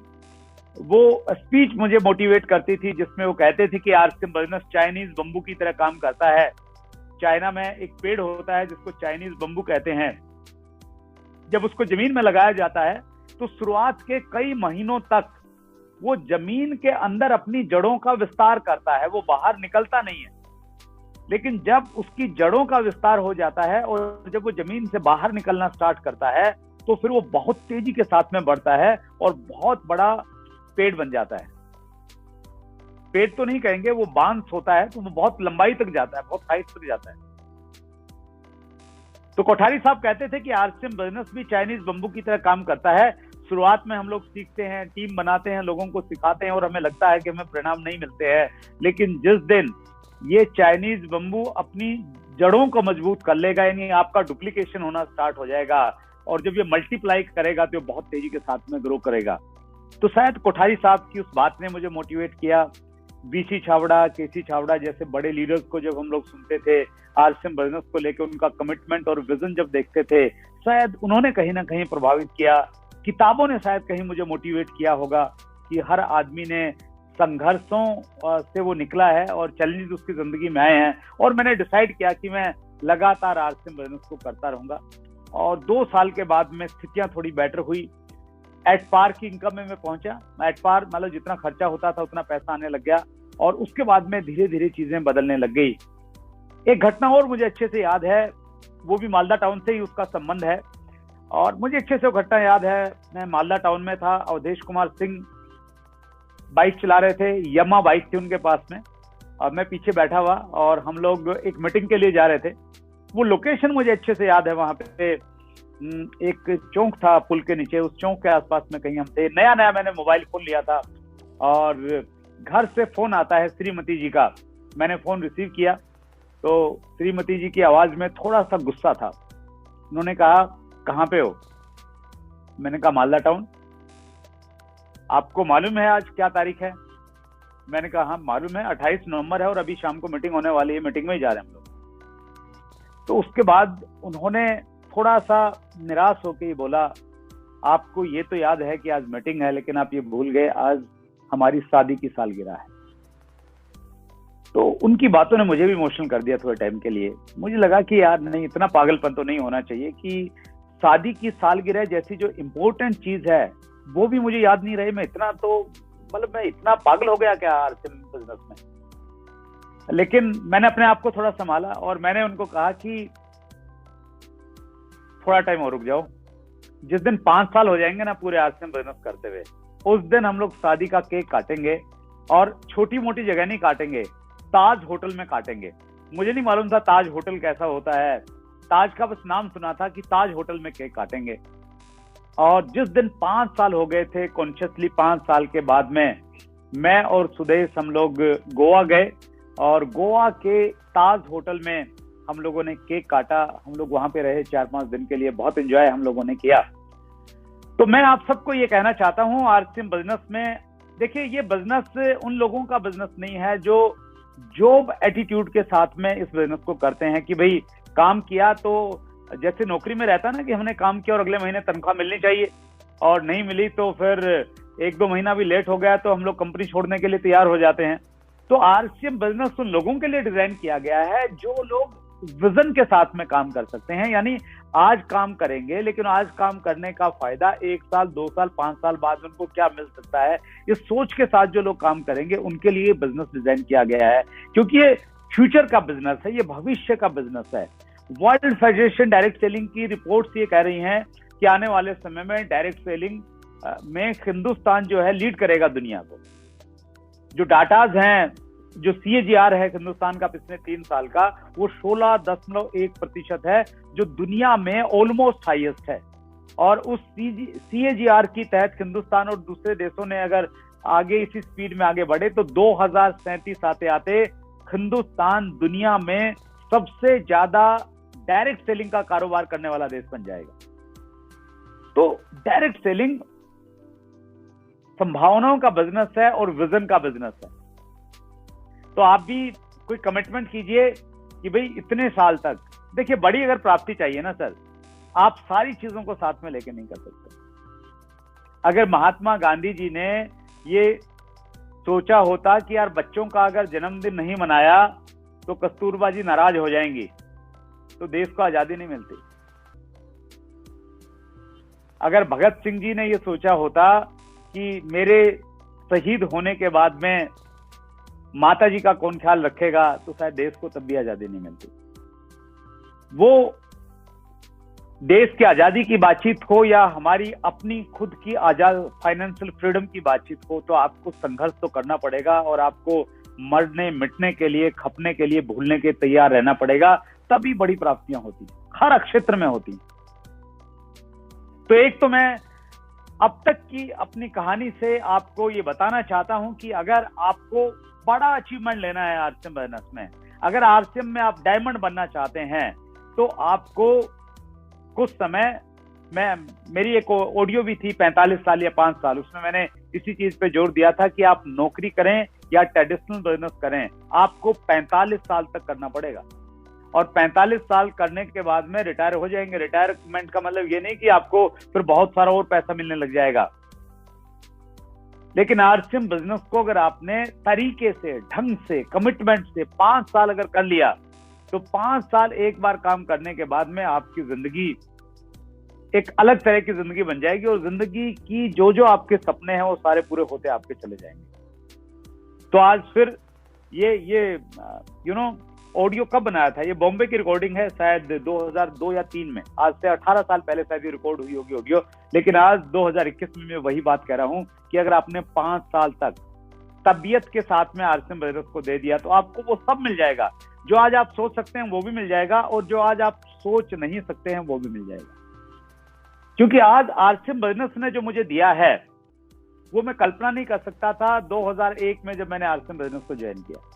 B: वो स्पीच मुझे मोटिवेट करती थी, जिसमें वो कहते थे कि आरसीएम बिजनेस चाइनीज बम्बू की तरह काम करता है। चाइना में एक पेड़ होता है जिसको चाइनीज बम्बू कहते हैं। जब उसको जमीन में लगाया जाता है तो शुरुआत के कई महीनों तक वो जमीन के अंदर अपनी जड़ों का विस्तार करता है, वो बाहर निकलता नहीं है। लेकिन जब उसकी जड़ों का विस्तार हो जाता है और जब वो जमीन से बाहर निकलना स्टार्ट करता है तो फिर वो बहुत तेजी के साथ में बढ़ता है और बहुत बड़ा पेड़ बन जाता है। पेड़ तो नहीं कहेंगे, वो बांस होता है, तो वो बहुत लंबाई तक जाता है, बहुत हाइट तक जाता है। तो कोठारी साहब कहते थे कि आरसीएम बिजनेस भी चाइनीज बम्बू की तरह काम करता है। शुरुआत में हम लोग सीखते हैं, टीम बनाते हैं, लोगों को सिखाते हैं और हमें लगता है कि हमें परिणाम नहीं मिलते हैं। लेकिन जिस दिन ये चाइनीज बम्बू अपनी जड़ों को मजबूत कर लेगा, यानी आपका डुप्लीकेशन होना स्टार्ट हो जाएगा और जब ये मल्टीप्लाई करेगा तो बहुत तेजी के साथ में ग्रो करेगा। तो शायद कोठारी साहब की उस बात ने मुझे मोटिवेट किया। बीसी छावड़ा, केसी छावड़ा जैसे बड़े लीडर्स को जब हम लोग सुनते थे आरसीएम बिजनेस को लेकर, उनका कमिटमेंट और विजन जब देखते थे, शायद उन्होंने कहीं ना कहीं प्रभावित किया। किताबों ने शायद कहीं मुझे मोटिवेट किया होगा कि हर आदमी ने संघर्षों से वो निकला है और चैलेंजेस उसकी जिंदगी में आए हैं। और मैंने डिसाइड किया कि मैं लगातार आरसीएम बिजनेस को करता रहूंगा। और 2 साल के बाद में स्थितियां थोड़ी बेटर हुई, एट पार की इनकम में मैं पहुंचा। एट पार मतलब जितना खर्चा होता था उतना पैसा आने लग गया और उसके बाद में धीरे धीरे चीजें बदलने लग गई। एक घटना और मुझे अच्छे से याद है, वो भी मालदा टाउन से ही उसका संबंध है और मुझे अच्छे से वो घटना याद है। मैं मालदा टाउन में था, अवधेश कुमार सिंह बाइक चला रहे थे, यमा बाइक थी उनके पास में और मैं पीछे बैठा हुआ और हम लोग एक मीटिंग के लिए जा रहे थे। वो लोकेशन मुझे अच्छे से याद है, वहां पे एक चौक था पुल के नीचे, उस चौक के आसपास में कहीं हम थे। नया नया मैंने मोबाइल फोन लिया था और घर से फोन आता है श्रीमती जी का। मैंने फोन रिसीव किया तो श्रीमती जी की आवाज में थोड़ा सा गुस्सा था। उन्होंने कहा, कहाँ पे हो? मैंने कहा मालदा टाउन। आपको मालूम है आज क्या तारीख है? मैंने कहा हाँ मालूम है, 28 नवंबर है और अभी शाम को मीटिंग होने वाली है, मीटिंग में ही जा रहे हैं हम लोग। तो उसके बाद उन्होंने थोड़ा सा निराश होकर ये बोला, आपको ये तो याद है कि आज मीटिंग है, लेकिन आप ये भूल गए आज हमारी शादी की सालगिरह है। तो उनकी बातों ने मुझे भी इमोशनल कर दिया थोड़े टाइम के लिए। मुझे लगा कि यार नहीं, इतना पागलपन तो नहीं होना चाहिए कि शादी की सालगिरह जैसी जो इम्पोर्टेंट चीज है वो भी मुझे याद नहीं रही। मैं इतना तो मतलब मैं इतना पागल हो गया क्या आरसीएम बिजनेस में। लेकिन मैंने अपने आप को थोड़ा संभाला और मैंने उनको कहा कि थोड़ा टाइम और रुक जाओ, जिस दिन 5 साल हो जाएंगे ना पूरे आरसीएम बिजनेस करते हुए, उस दिन हम लोग शादी का केक काटेंगे और छोटी मोटी जगह नहीं काटेंगे, ताज होटल में काटेंगे। मुझे नहीं मालूम था ताज होटल कैसा होता है, ताज का बस नाम सुना था कि ताज होटल में केक काटेंगे। और जिस दिन 5 साल हो गए थे, कॉन्शियसली 5 साल के बाद में मैं और सुदेश हम लोग गोवा गए और गोवा के ताज होटल में हम लोगों ने केक काटा। हम लोग वहां पे रहे 4-5 दिन के लिए, बहुत एंजॉय हम लोगों ने किया। तो मैं आप सबको ये कहना चाहता हूं, आरसीएम बिजनेस में देखिए, ये बिजनेस उन लोगों का बिजनेस नहीं है जो जॉब एटीट्यूड के साथ में इस बिजनेस को करते हैं कि भाई काम किया तो जैसे नौकरी में रहता है ना कि हमने काम किया और अगले महीने तनख्वाह मिलनी चाहिए, और नहीं मिली तो फिर 1-2 महीना भी लेट हो गया तो हम लोग कंपनी छोड़ने के लिए तैयार हो जाते हैं। तो आरसीएम बिजनेस उन लोगों के लिए डिजाइन किया गया है जो लोग विजन के साथ में काम कर सकते हैं। यानी आज काम करेंगे, लेकिन आज काम करने का फायदा 1 साल, 2 साल, 5 साल बाद उनको क्या मिल सकता है, इस सोच के साथ जो लोग काम करेंगे उनके लिए बिजनेस डिजाइन किया गया है। क्योंकि ये फ्यूचर का बिजनेस है, ये भविष्य का बिजनेस है। वर्ल्ड फेडरेशन डायरेक्ट सेलिंग की रिपोर्ट्स ये कह रही हैं कि आने वाले समय में डायरेक्ट सेलिंग में हिंदुस्तान जो है लीड करेगा दुनिया को। जो डाटाज हैं, जो CAGR है हिंदुस्तान का पिछले 3 साल का, वो 16.1% है, जो दुनिया में ऑलमोस्ट हाईएस्ट है। और उस CAGR की तहत हिंदुस्तान और दूसरे देशों ने अगर आगे इसी स्पीड में आगे बढ़े तो 2037 आते आते हिंदुस्तान दुनिया में सबसे ज्यादा डायरेक्ट सेलिंग का कारोबार करने वाला देश बन जाएगा। तो डायरेक्ट सेलिंग संभावनाओं का बिजनेस है और विजन का बिजनेस है। तो आप भी कोई कमिटमेंट कीजिए कि भाई इतने साल तक, देखिए बड़ी अगर प्राप्ति चाहिए ना सर, आप सारी चीजों को साथ में लेके नहीं कर सकते। अगर महात्मा गांधी जी ने ये सोचा होता कि यार बच्चों का अगर जन्मदिन नहीं मनाया तो कस्तूरबा जी नाराज हो जाएंगी, तो देश को आजादी नहीं मिलती। अगर भगत सिंह जी ने ये सोचा होता कि मेरे शहीद होने के बाद में माता जी का कौन ख्याल रखेगा, तो शायद देश को तब भी आजादी नहीं मिलती। वो देश की आजादी की बातचीत हो या हमारी अपनी खुद की आजाद फाइनेंशियल फ्रीडम की बातचीत हो, तो आपको संघर्ष तो करना पड़ेगा और आपको मरने मिटने के लिए, खपने के लिए, भूलने के तैयार रहना पड़ेगा, तभी बड़ी प्राप्तियां होती हैं, हर क्षेत्र में होती हैं। तो एक तो मैं अब तक की अपनी कहानी से आपको ये बताना चाहता हूं कि अगर आपको बड़ा अचीवमेंट लेना है आरसीएम बिजनेस में, अगर आरसीएम में आप डायमंड बनना चाहते हैं, तो आपको कुछ समय, मेरी एक ऑडियो भी थी 45 साल या 5 साल, उसमें मैंने इसी चीज पे जोर दिया था कि आप नौकरी करें या ट्रेडिशनल बिजनेस करें, आपको 45 साल तक करना पड़ेगा। और 45 साल करने के बाद में रिटायर हो जाएंगे। रिटायरमेंट का मतलब ये नहीं कि आपको फिर बहुत सारा और पैसा मिलने लग जाएगा, लेकिन आरसीएम बिजनेस को अगर आपने तरीके से, ढंग से, कमिटमेंट से 5 साल अगर कर लिया, तो 5 साल एक बार काम करने के बाद में आपकी जिंदगी एक अलग तरह की जिंदगी बन जाएगी और जिंदगी की जो जो आपके सपने हैं वो सारे पूरे होते आपके चले जाएंगे। तो आज फिर ये ऑडियो कब बनाया था? ये बॉम्बे की रिकॉर्डिंग है, शायद 2002 या 3 में, आज से 18 साल पहले शायद ये रिकॉर्ड हुई होगी ऑडियो, लेकिन आज 2021 में मैं वही बात कह रहा हूं कि अगर आपने 5 साल तक तबीयत के साथ में आरसीएम बिजनेस को दे दिया, तो आपको वो सब मिल जाएगा जो आज आप सोच सकते हैं, वो भी मिल जाएगा, और जो आज आप सोच नहीं सकते हैं वो भी मिल जाएगा। क्योंकि आज आरसीएम बिजनेस ने जो मुझे दिया है वो मैं कल्पना नहीं कर सकता था 2001 में जब मैंने आरसीएम बिजनेस को ज्वाइन किया।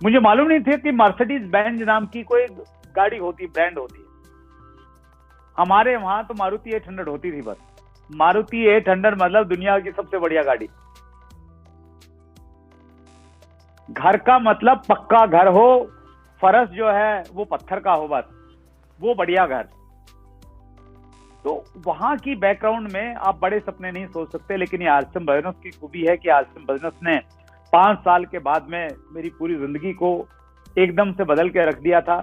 B: मुझे मालूम नहीं था कि मर्सिडीज बेंज नाम की कोई गाड़ी होती, ब्रांड होती है। हमारे वहां तो मारुति 800 होती थी बस। मारुति 800 मतलब दुनिया की सबसे बढ़िया गाड़ी। घर का मतलब पक्का घर हो, फर्श जो है वो पत्थर का हो, बस वो बढ़िया घर। तो वहां की बैकग्राउंड में आप बड़े सपने नहीं सोच सकते, लेकिन ये आरसीएम बिजनेस की खूबी है कि आरसीएम बिजनेस ने 5 साल के बाद में मेरी पूरी जिंदगी को एकदम से बदल के रख दिया था।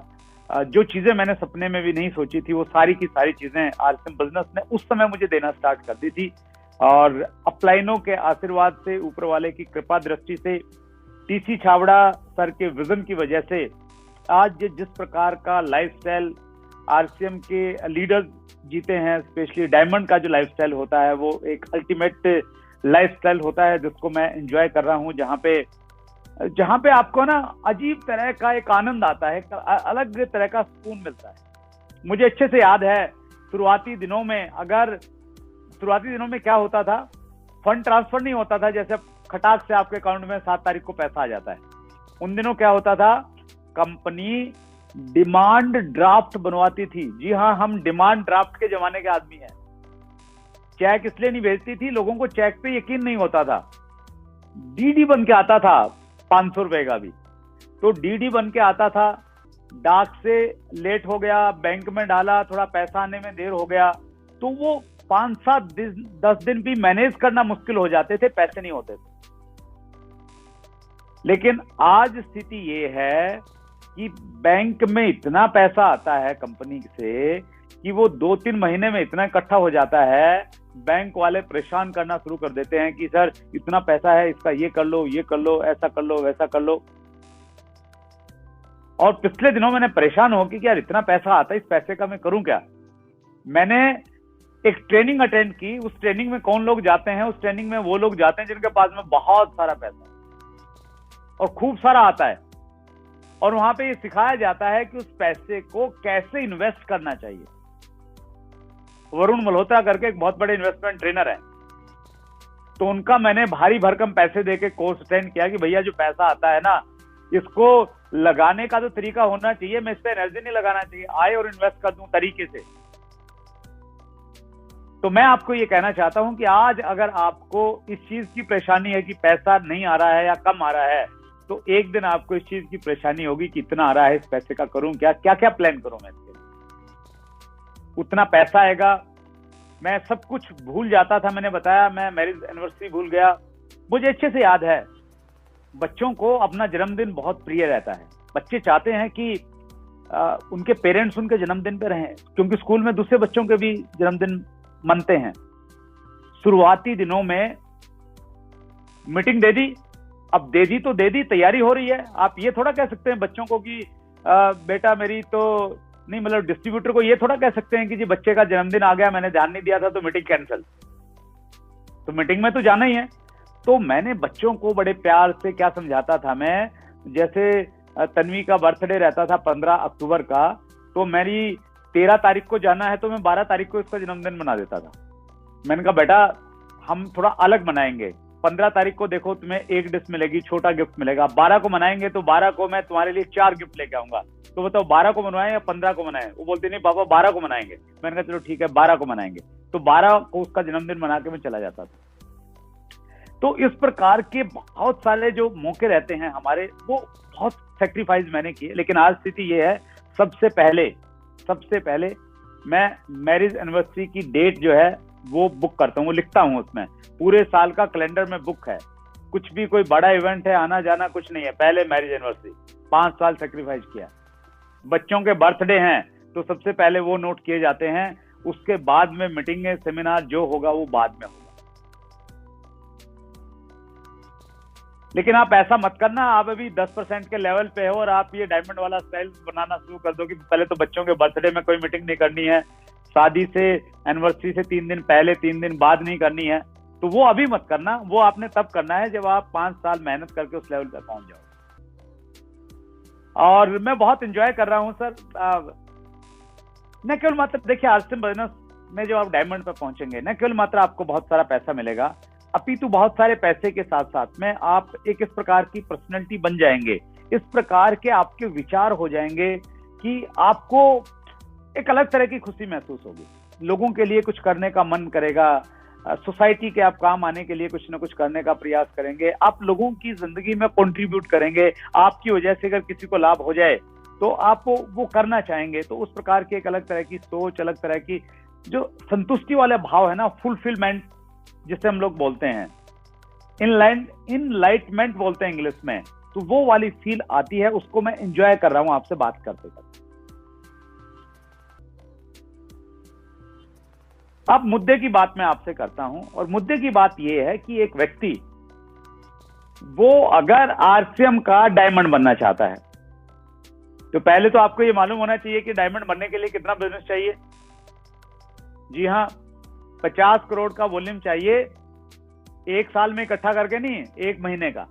B: जो चीजें मैंने सपने में भी नहीं सोची थी, वो सारी की सारी चीजें आरसीएम बिजनेस ने उस समय मुझे देना स्टार्ट कर दी थी। और अपलाइनों के आशीर्वाद से, ऊपर वाले की कृपा दृष्टि से, टीसी छाबड़ा सर के विजन की वजह से आज जिस प्रकार का लाइफस्टाइल आरसीएम के लीडर जीते हैं, स्पेशली डायमंड का जो लाइफस्टाइल होता है, वो एक अल्टीमेट लाइफस्टाइल होता है जिसको मैं एंजॉय कर रहा हूं, जहां पे आपको ना अजीब तरह का एक आनंद आता है, अलग तरह का सुकून मिलता है। मुझे अच्छे से याद है शुरुआती दिनों में क्या होता था, फंड ट्रांसफर नहीं होता था, जैसे खटाक से आपके अकाउंट में 7 तारीख को पैसा आ जाता है। उन दिनों क्या होता था, कंपनी डिमांड ड्राफ्ट बनवाती थी। जी हाँ, हम डिमांड ड्राफ्ट के जमाने के आदमी हैं। चेक इसलिए नहीं भेजती थी, लोगों को चेक पे यकीन नहीं होता था। डीडी बन के आता था 500 रुपए का भी, तो डीडी बन के आता था, डाक से लेट हो गया, बैंक में डाला, थोड़ा पैसा आने में देर हो गया, तो वो 5-7 दिन 10 दिन भी मैनेज करना मुश्किल हो जाते थे, पैसे नहीं होते थे। लेकिन आज स्थिति ये है कि बैंक में इतना पैसा आता है कंपनी से कि वो 2-3 महीने में इतना इकट्ठा हो जाता है, बैंक वाले परेशान करना शुरू कर देते हैं कि सर इतना पैसा है, इसका ये कर लो, ऐसा कर लो, वैसा कर लो। और पिछले दिनों मैंने परेशान हो कि यार इतना पैसा आता है, इस पैसे का मैं करूं क्या। मैंने एक ट्रेनिंग अटेंड की। उस ट्रेनिंग में कौन लोग जाते हैं? उस ट्रेनिंग में वो लोग जाते हैं जिनके पास में बहुत सारा पैसा और खूब सारा आता है, और वहां पे ये सिखाया जाता है कि उस पैसे को कैसे इन्वेस्ट करना चाहिए। वरुण मल्होत्रा करके एक बहुत बड़े इन्वेस्टमेंट ट्रेनर है, तो उनका मैंने भारी भरकम पैसे देके कोर्स अटेंड किया कि भैया जो पैसा आता है ना, इसको लगाने का तो तरीका होना चाहिए, मैं इस पे एनर्जी नहीं लगाना चाहिए, आए और इन्वेस्ट कर दूं तरीके से। तो मैं आपको ये कहना चाहता हूं कि आज अगर आपको इस चीज की परेशानी है कि पैसा नहीं आ रहा है या कम आ रहा है, तो एक दिन आपको इस चीज की परेशानी होगी कि इतना आ रहा है, इस पैसे का करूं क्या, क्या क्या प्लान करूं मैं इसके लिए। उतना पैसा आएगा, मैं सब कुछ भूल जाता था। मैंने बताया मैं मैरिज एनिवर्सरी भूल गया। मुझे अच्छे से याद है, बच्चों को अपना जन्मदिन बहुत प्रिय रहता है। बच्चे चाहते हैं कि उनके पेरेंट्स उनके जन्मदिन पे रहें, क्योंकि स्कूल में दूसरे बच्चों के भी जन्मदिन मनते हैं। शुरुआती दिनों में मीटिंग दे दी, अब दे दी तो दे दी, तैयारी हो रही है। आप ये थोड़ा कह सकते हैं बच्चों को कि बेटा मेरी तो नहीं, मतलब डिस्ट्रीब्यूटर को ये थोड़ा कह सकते हैं कि जी बच्चे का जन्मदिन आ गया, मैंने ध्यान नहीं दिया था तो मीटिंग कैंसिल। तो मीटिंग में तो जाना ही है। तो मैंने बच्चों को बड़े प्यार से क्या समझाता था मैं, जैसे तन्वी का बर्थडे रहता था 15 अक्टूबर का, तो मेरी 13 तारीख को जाना है तो मैं 12 तारीख को इसका जन्मदिन मना देता था। मैंने कहा बेटा हम थोड़ा अलग मनाएंगे, 15 तारीख को देखो तुम्हें एक डिश मिलेगी, छोटा गिफ्ट मिलेगा, 12 को मनाएंगे तो 12 को मैं तुम्हारे लिए 4 गिफ्ट लेके आऊंगा, तो बताओ 12 को मनवाएं या 15 को मनाएं? वो बोलते नहीं पापा 12 को मनाएंगे। मैंने कहा चलो ठीक है 12 को मनाएंगे। तो 12 को उसका जन्मदिन मना के मैं चला जाता था। तो इस प्रकार के बहुत सारे जो मौके रहते हैं हमारे, वो बहुत सेक्रीफाइस मैंने किए। लेकिन आज स्थिति ये है, सबसे पहले मैं मैरिज एनिवर्सरी की डेट जो है वो बुक करता हूँ, वो लिखता हूँ उसमें, पूरे साल का कैलेंडर में बुक है। कुछ भी कोई बड़ा इवेंट है, आना जाना कुछ नहीं है, पहले मैरिज एनिवर्सरी। 5 साल सेक्रीफाइस किया। बच्चों के बर्थडे हैं तो सबसे पहले वो नोट किए जाते हैं, उसके बाद में मीटिंग सेमिनार जो होगा वो बाद में होगा। लेकिन आप ऐसा मत करना, आप अभी 10% के लेवल पे हो और आप ये डायमंड वाला स्टाइल बनाना शुरू कर दो कि पहले तो बच्चों के बर्थडे में कोई मीटिंग नहीं करनी है, शादी से एनिवर्सरी से 3 दिन पहले 3 दिन बाद नहीं करनी है। तो वो अभी मत करना, वो आपने तब करना है जब आप 5 साल मेहनत करके उस लेवल पे पहुंच जाओ। और मैं बहुत एंजॉय कर रहा हूं सर। न केवल मात्र देखिए आरसीएम बिजनेस में जब आप डायमंड पे पहुंचेंगे, न केवल मात्र आपको बहुत सारा पैसा मिलेगा, अपितु बहुत सारे पैसे के साथ साथ में आप एक इस प्रकार की पर्सनैलिटी बन जाएंगे, इस प्रकार के आपके विचार हो जाएंगे कि आपको एक अलग तरह की खुशी महसूस होगी, लोगों के लिए कुछ करने का मन करेगा, सोसाइटी के आप काम आने के लिए कुछ ना कुछ करने का प्रयास करेंगे, आप लोगों की जिंदगी में कंट्रीब्यूट करेंगे, आपकी वजह से अगर किसी को लाभ हो जाए तो आप वो करना चाहेंगे। तो उस प्रकार की एक अलग तरह की सोच, अलग तरह की जो संतुष्टि वाला भाव है ना, फुलफिलमेंट जिसे हम लोग बोलते हैं, इनलाइटमेंट बोलते हैं इंग्लिश में, तो वो वाली फील आती है, उसको मैं एंजॉय कर रहा हूं आपसे बात करते करते। अब मुद्दे की बात मैं आपसे करता हूं, और मुद्दे की बात यह है कि एक व्यक्ति वो अगर आरसीएम का डायमंड बनना चाहता है, तो पहले तो आपको ये मालूम होना चाहिए कि डायमंड बनने के लिए कितना बिजनेस चाहिए। जी हाँ, 50 करोड़ का वॉल्यूम चाहिए, एक साल में इकट्ठा करके नहीं, एक महीने का।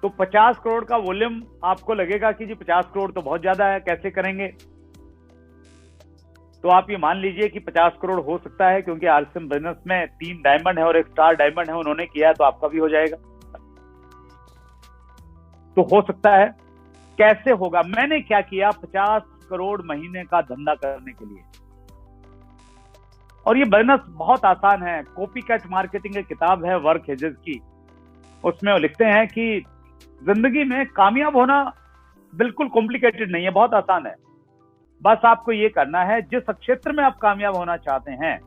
B: तो 50 करोड़ का वॉल्यूम आपको लगेगा कि जी 50 करोड़ तो बहुत ज्यादा है, कैसे करेंगे? तो आप ये मान लीजिए कि 50 करोड़ हो सकता है, क्योंकि आरसीएम बिजनेस में 3 डायमंड है और एक स्टार डायमंड है, उन्होंने किया तो आपका भी हो जाएगा। तो हो सकता है। कैसे होगा? मैंने क्या किया, 50 करोड़ महीने का धंधा करने के लिए, और ये बिजनेस बहुत आसान है। कॉपी कैट मार्केटिंग की किताब है वर्क हेजेस की, उसमें वो लिखते हैं कि जिंदगी में कामयाब होना बिल्कुल कॉम्प्लिकेटेड नहीं है, बहुत आसान है। बस आपको ये करना है, जिस क्षेत्र में आप कामयाब होना चाहते हैं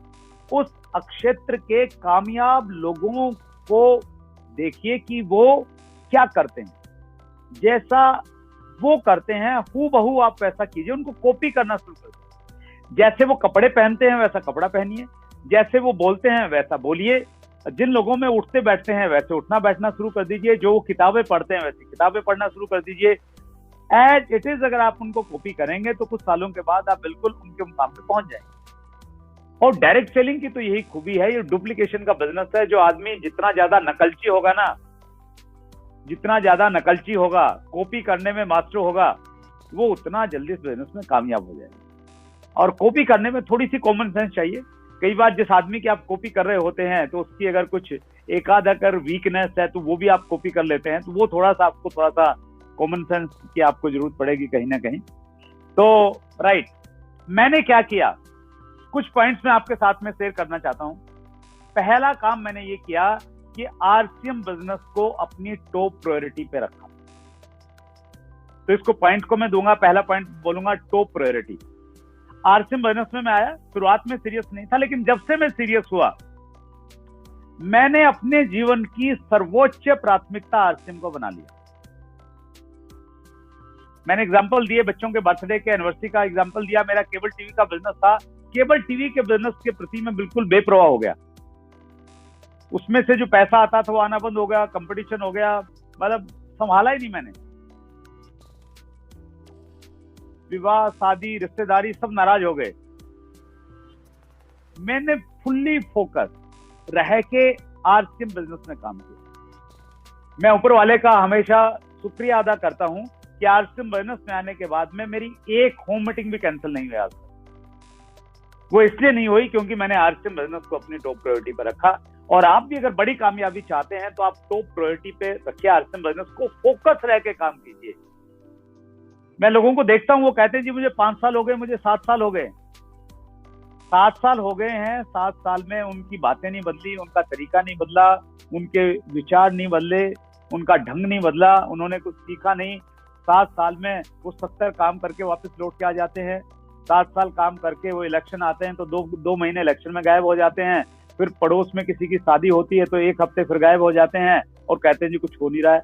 B: उस क्षेत्र के कामयाब लोगों को देखिए कि वो क्या करते हैं, जैसा वो करते हैं हूबहू आप वैसा कीजिए, उनको कॉपी करना शुरू कर दीजिए। जैसे वो कपड़े पहनते हैं वैसा कपड़ा पहनिए, जैसे वो बोलते हैं वैसा बोलिए, जिन लोगों में उठते बैठते हैं वैसे उठना बैठना शुरू कर दीजिए, जो किताबें पढ़ते हैं वैसी किताबें पढ़ना शुरू कर दीजिए। एज इट इज अगर आप उनको कॉपी करेंगे तो कुछ सालों के बाद आप बिल्कुल उनके मुकाम पे पहुंच जाएंगे। और डायरेक्ट सेलिंग की तो यही खूबी है, ये डुप्लीकेशन का बिजनेस है। जो आदमी जितना ज्यादा नकलची होगा ना, जितना ज्यादा नकलची होगा, कॉपी करने में मास्टर होगा, वो उतना जल्दी इस बिजनेस में कामयाब हो जाएगा। और कॉपी करने में थोड़ी सी कॉमन सेंस चाहिए। कई बार जिस आदमी की आप कॉपी कर रहे होते हैं तो उसकी अगर कुछ एक आध अगर वीकनेस है तो वो भी आप कॉपी कर लेते हैं, तो वो थोड़ा सा आपको थोड़ा सा कॉमन सेंस की आपको जरूरत पड़ेगी कहीं ना कहीं। तो राइट, मैंने क्या किया, कुछ पॉइंट्स मैं आपके साथ में शेयर करना चाहता हूं। पहला काम मैंने ये किया कि आरसीएम बिजनेस को अपनी टॉप प्रायोरिटी पे रखा। तो इसको पॉइंट को मैं दूंगा, पहला पॉइंट बोलूंगा टॉप प्रायोरिटी। आरसीएम बिजनेस में मैं आया, शुरुआत में सीरियस नहीं था, लेकिन जब से मैं सीरियस हुआ, मैंने अपने जीवन की सर्वोच्च प्राथमिकता आरसीएम को बना लिया। मैंने एग्जांपल दिए, बच्चों के बर्थडे के एनिवर्सरी का एग्जांपल दिया। मेरा केबल टीवी का बिजनेस था, केबल टीवी के बिजनेस के प्रति मैं बिल्कुल बेपरवाह हो गया। उसमें से जो पैसा आता था वो आना बंद हो गया, कंपटीशन हो गया, मतलब संभाला ही नहीं मैंने। विवाह, शादी, रिश्तेदारी सब नाराज हो गए। मैंने फुल्ली फोकस रह के आरसीएम बिजनेस में काम किया। मैं ऊपर वाले का हमेशा शुक्रिया अदा करता हूं कि आरसीएम बिजनेस में आने के बाद में मेरी एक होम मीटिंग भी कैंसिल नहीं हुई आज तक। वो इसलिए नहीं हुई क्योंकि मैंने आरसीएम बिजनेस को अपनी टॉप प्रायोरिटी पर रखा। और आप भी अगर बड़ी कामयाबी चाहते हैं तो आप टॉप प्रायोरिटी पे रखिए आरसीएम बिजनेस को, फोकस रह के काम कीजिए। मैं लोगों को देखता हूं, वो कहते हैं जी मुझे 5 साल हो गए, मुझे 7 साल हो गए। 7 साल हो गए हैं, 7 साल में उनकी बातें नहीं बदली, उनका तरीका नहीं बदला, उनके विचार नहीं बदले, उनका ढंग नहीं बदला, उन्होंने कुछ सीखा नहीं। 7 साल में वो 70 काम करके वापस लौट के आ जाते हैं। 7 साल काम करके वो इलेक्शन आते हैं तो दो महीने इलेक्शन में गायब हो जाते हैं। फिर पड़ोस में किसी की शादी होती है तो 1 हफ्ते फिर गायब हो जाते हैं और कहते हैं जी कुछ हो नहीं रहा है।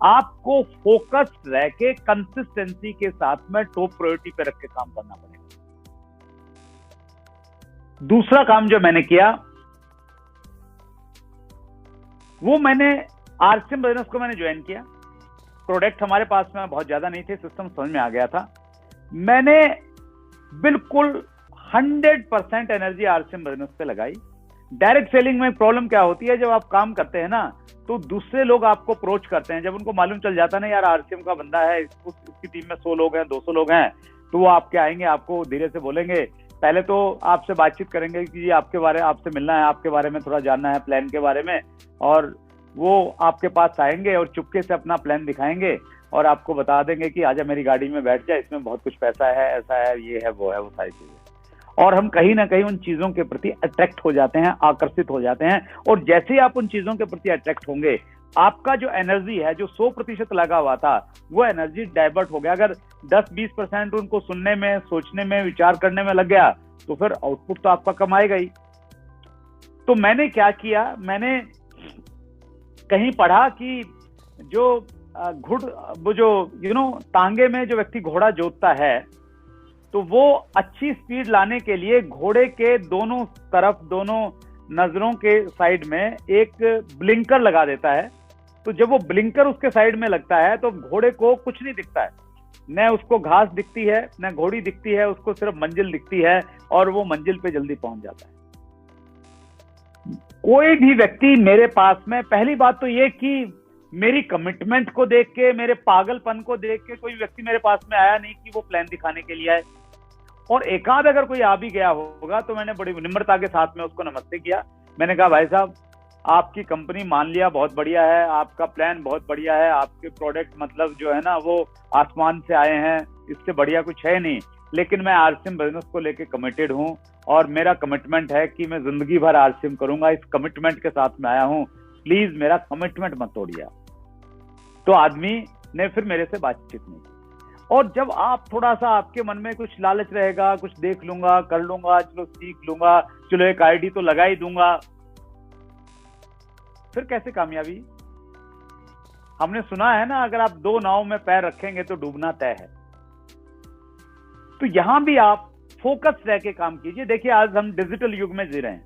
B: आपको फोकस रह के कंसिस्टेंसी के साथ में टॉप प्रायोरिटी पे रख के काम करना पड़ेगा। दूसरा काम जो मैंने किया वो मैंने आरसीएम बिजनेस को मैंने ज्वाइन किया। प्रोडक्ट हमारे पास में बहुत ज्यादा नहीं थे, सिस्टम समझ में आ गया था। मैंने बिल्कुल 100% एनर्जी आरसीएम बिजनेस पे लगाई। डायरेक्ट सेलिंग में प्रॉब्लम क्या होती है, जब आप काम करते हैं ना तो दूसरे लोग आपको अप्रोच करते हैं। जब उनको मालूम चल जाता है ना यार आरसीएम का बंदा है, इसकी टीम में 100 लोग हैं, 200 लोग हैं, तो वो आपके आएंगे, आपको धीरे से बोलेंगे, पहले तो आपसे बातचीत करेंगे कि आपसे मिलना है, आपके बारे में थोड़ा जानना है, प्लान के बारे में, और वो आपके पास आएंगे और चुपके से अपना प्लान दिखाएंगे और आपको बता देंगे कि आजा मेरी गाड़ी में बैठ जाए, इसमें बहुत कुछ पैसा है, ऐसा है, ये है, वो है, वो सारी चीजें। और हम कहीं ना कहीं उन चीजों के प्रति अट्रैक्ट हो जाते हैं, आकर्षित हो जाते हैं। और जैसे ही आप उन चीजों के प्रति अट्रैक्ट होंगे, आपका जो एनर्जी है, जो 100% लगा हुआ था, वो एनर्जी डाइवर्ट हो गया। अगर 10-20% उनको सुनने में, सोचने में, विचार करने में लग गया तो फिर आउटपुट तो आपका कम आएगा ही। तो मैंने क्या किया, मैंने कहीं पढ़ा कि टांगे में जो व्यक्ति घोड़ा जोतता है तो वो अच्छी स्पीड लाने के लिए घोड़े के दोनों तरफ, दोनों नजरों के साइड में एक ब्लिंकर लगा देता है। तो जब वो ब्लिंकर उसके साइड में लगता है तो घोड़े को कुछ नहीं दिखता है, न उसको घास दिखती है, न घोड़ी दिखती है, उसको सिर्फ मंजिल दिखती है और वो मंजिल पे जल्दी पहुंच जाता है। कोई भी व्यक्ति मेरे पास में, पहली बात तो ये कि मेरी कमिटमेंट को देख के, मेरे पागलपन को देख के कोई व्यक्ति मेरे पास में आया नहीं कि वो प्लान दिखाने के लिए आए। और एकाध अगर कोई आ भी गया होगा तो मैंने बड़ी विनम्रता के साथ में उसको नमस्ते किया। मैंने कहा भाई साहब, आपकी कंपनी मान लिया बहुत बढ़िया है, आपका प्लान बहुत बढ़िया है, आपके प्रोडक्ट मतलब जो है ना वो आसमान से आए हैं, इससे बढ़िया कुछ है नहीं, लेकिन मैं आरसीएम बिजनेस को लेके कमिटेड हूं और मेरा कमिटमेंट है कि मैं जिंदगी भर आरसीएम करूंगा, इस कमिटमेंट के साथ में आया हूं, प्लीज मेरा कमिटमेंट मत तोड़िए। तो आदमी ने फिर मेरे से बातचीत नहीं की। और जब आप थोड़ा सा, आपके मन में कुछ लालच रहेगा, कुछ देख लूंगा, कर लूंगा, चलो सीख लूंगा, चलो एक आईडी तो लगा ही दूंगा, फिर कैसे कामयाबी? हमने सुना है ना, अगर आप 2 नाव में पैर रखेंगे तो डूबना तय है। तो यहां भी आप फोकस रह के काम कीजिए। देखिए आज हम डिजिटल युग में जी रहे हैं।